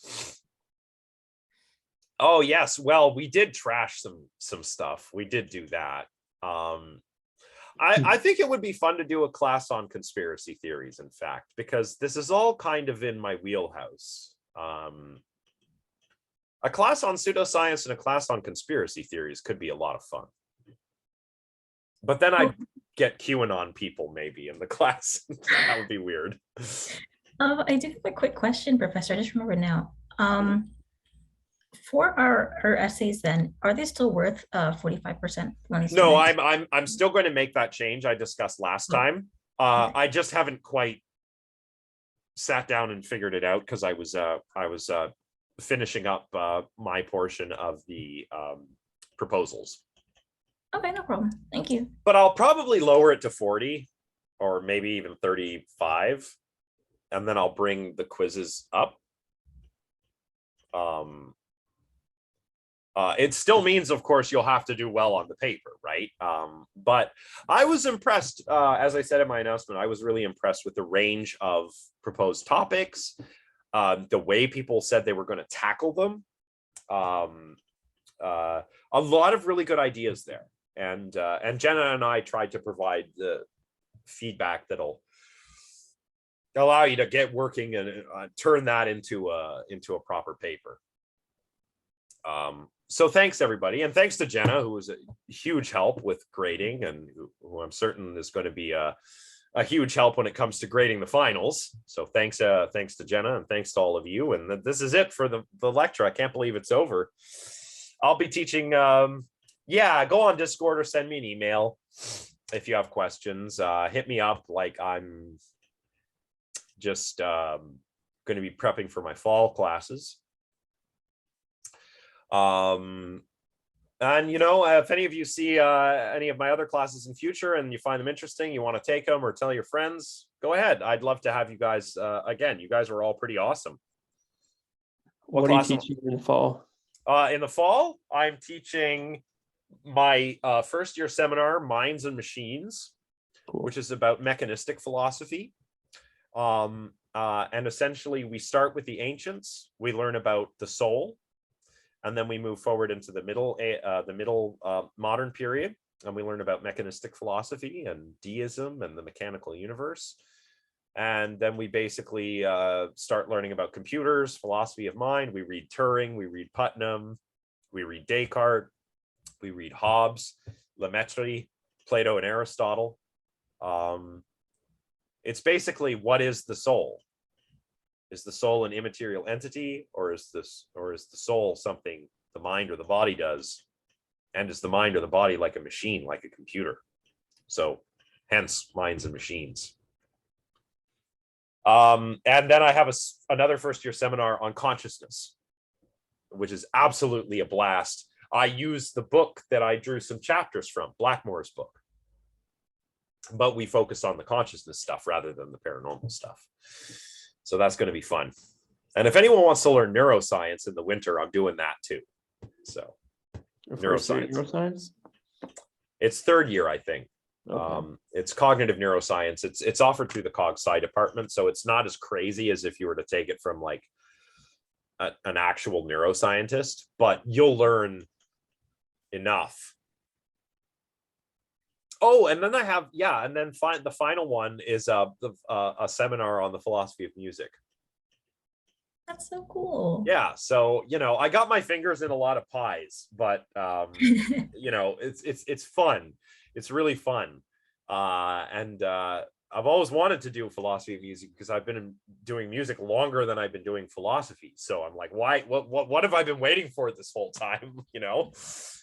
oh yes, well, we did trash some stuff. We did do that. I think it would be fun to do a class on conspiracy theories, in fact, because this is all kind of in my wheelhouse. A class on pseudoscience and a class on conspiracy theories could be a lot of fun. But then I'd get QAnon people maybe in the class. That would be weird. I do have a quick question, Professor. I just remember now. For our essays, then, are they still worth 45% when No, students? I'm still going to make that change I discussed last time. I just haven't quite sat down and figured it out, because I was finishing up my portion of the proposals. Okay, no problem. Thank you. But I'll probably lower it to 40 or maybe even 35, and then I'll bring the quizzes up. It still means, of course, you'll have to do well on the paper, right? But I was impressed, as I said in my announcement, I was really impressed with the range of proposed topics, the way people said they were going to tackle them. A lot of really good ideas there. And Jenna and I tried to provide the feedback that'll allow you to get working and turn that into a proper paper. So thanks everybody, and thanks to Jenna, who was a huge help with grading, and who I'm certain is going to be a huge help when it comes to grading the finals. So thanks to Jenna, and thanks to all of you. And this is it for the lecture. I can't believe it's over. I'll be teaching. Yeah, go on Discord or send me an email if you have questions. Hit me up. Like, I'm just going to be prepping for my fall classes. And if any of you see any of my other classes in future and you find them interesting, you want to take them or tell your friends, go ahead. I'd love to have you guys again. You guys are all pretty awesome. What are you teaching in the fall? In the fall, I'm teaching my first year seminar, Minds and Machines, cool, which is about mechanistic philosophy. And essentially we start with the ancients. We learn about the soul. And then we move forward into the middle modern period, and we learn about mechanistic philosophy and deism and the mechanical universe. And then we basically start learning about computers, philosophy of mind. We read Turing, we read Putnam, we read Descartes, we read Hobbes, Lemaitre, Plato, and Aristotle. It's basically, what is the soul? Is the soul an immaterial entity, or is the soul something the mind or the body does? And is the mind or the body like a machine, like a computer? So hence Minds and Machines. And then I have another first year seminar on consciousness, which is absolutely a blast. I use the book that I drew some chapters from, Blackmore's book, but we focus on the consciousness stuff rather than the paranormal stuff. So that's going to be fun. And if anyone wants to learn neuroscience in the winter, I'm doing that too. So neuroscience. It's third year, I think. Okay. It's cognitive neuroscience. It's offered through the Cog Sci department, so it's not as crazy as if you were to take it from like an actual neuroscientist, but you'll learn enough. Oh, and then I have, and then the final one is a seminar on the philosophy of music. That's so cool. Yeah, so I got my fingers in a lot of pies, but it's fun. It's really fun, and I've always wanted to do philosophy of music because I've been doing music longer than I've been doing philosophy. So I'm like, why? What have I been waiting for this whole time?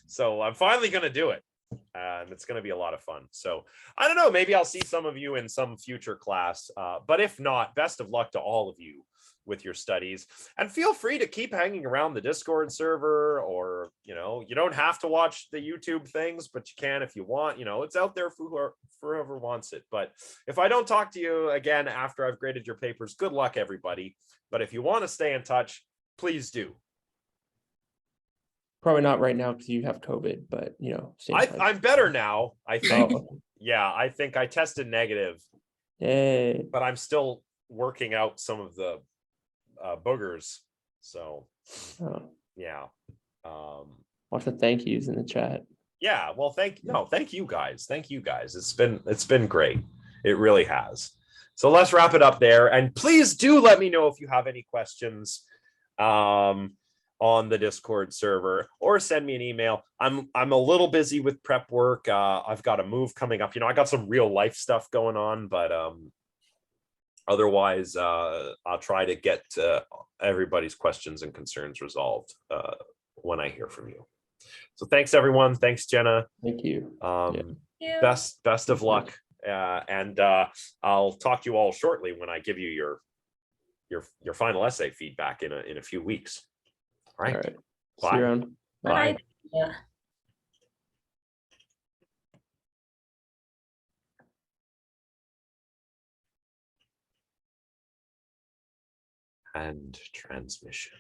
So I'm finally going to do it. And it's going to be a lot of fun. So I don't know, maybe I'll see some of you in some future class. But if not, best of luck to all of you with your studies. And feel free to keep hanging around the Discord server, or, you don't have to watch the YouTube things, but you can if you want. It's out there for whoever wants it. But if I don't talk to you again after I've graded your papers, good luck, everybody. But if you want to stay in touch, please do. Probably not right now because you have COVID, but I'm better now, I think. Oh. Yeah, I think I tested negative. Yay. But I'm still working out some of the boogers. So yeah. Watch the thank yous in the chat. Yeah, well, thank you guys. Thank you guys. It's been great. It really has. So let's wrap it up there. And please do let me know if you have any questions on the Discord server, or send me an email. I'm a little busy with prep work. I've got a move coming up. I got some real life stuff going on, but otherwise I'll try to get everybody's questions and concerns resolved when I hear from you. So thanks everyone. Thanks, Jenna. Thank you. Best of luck. And I'll talk to you all shortly when I give you your final essay feedback in a few weeks. All right. Bye. See you around. Bye. Bye. Yeah. And transmission.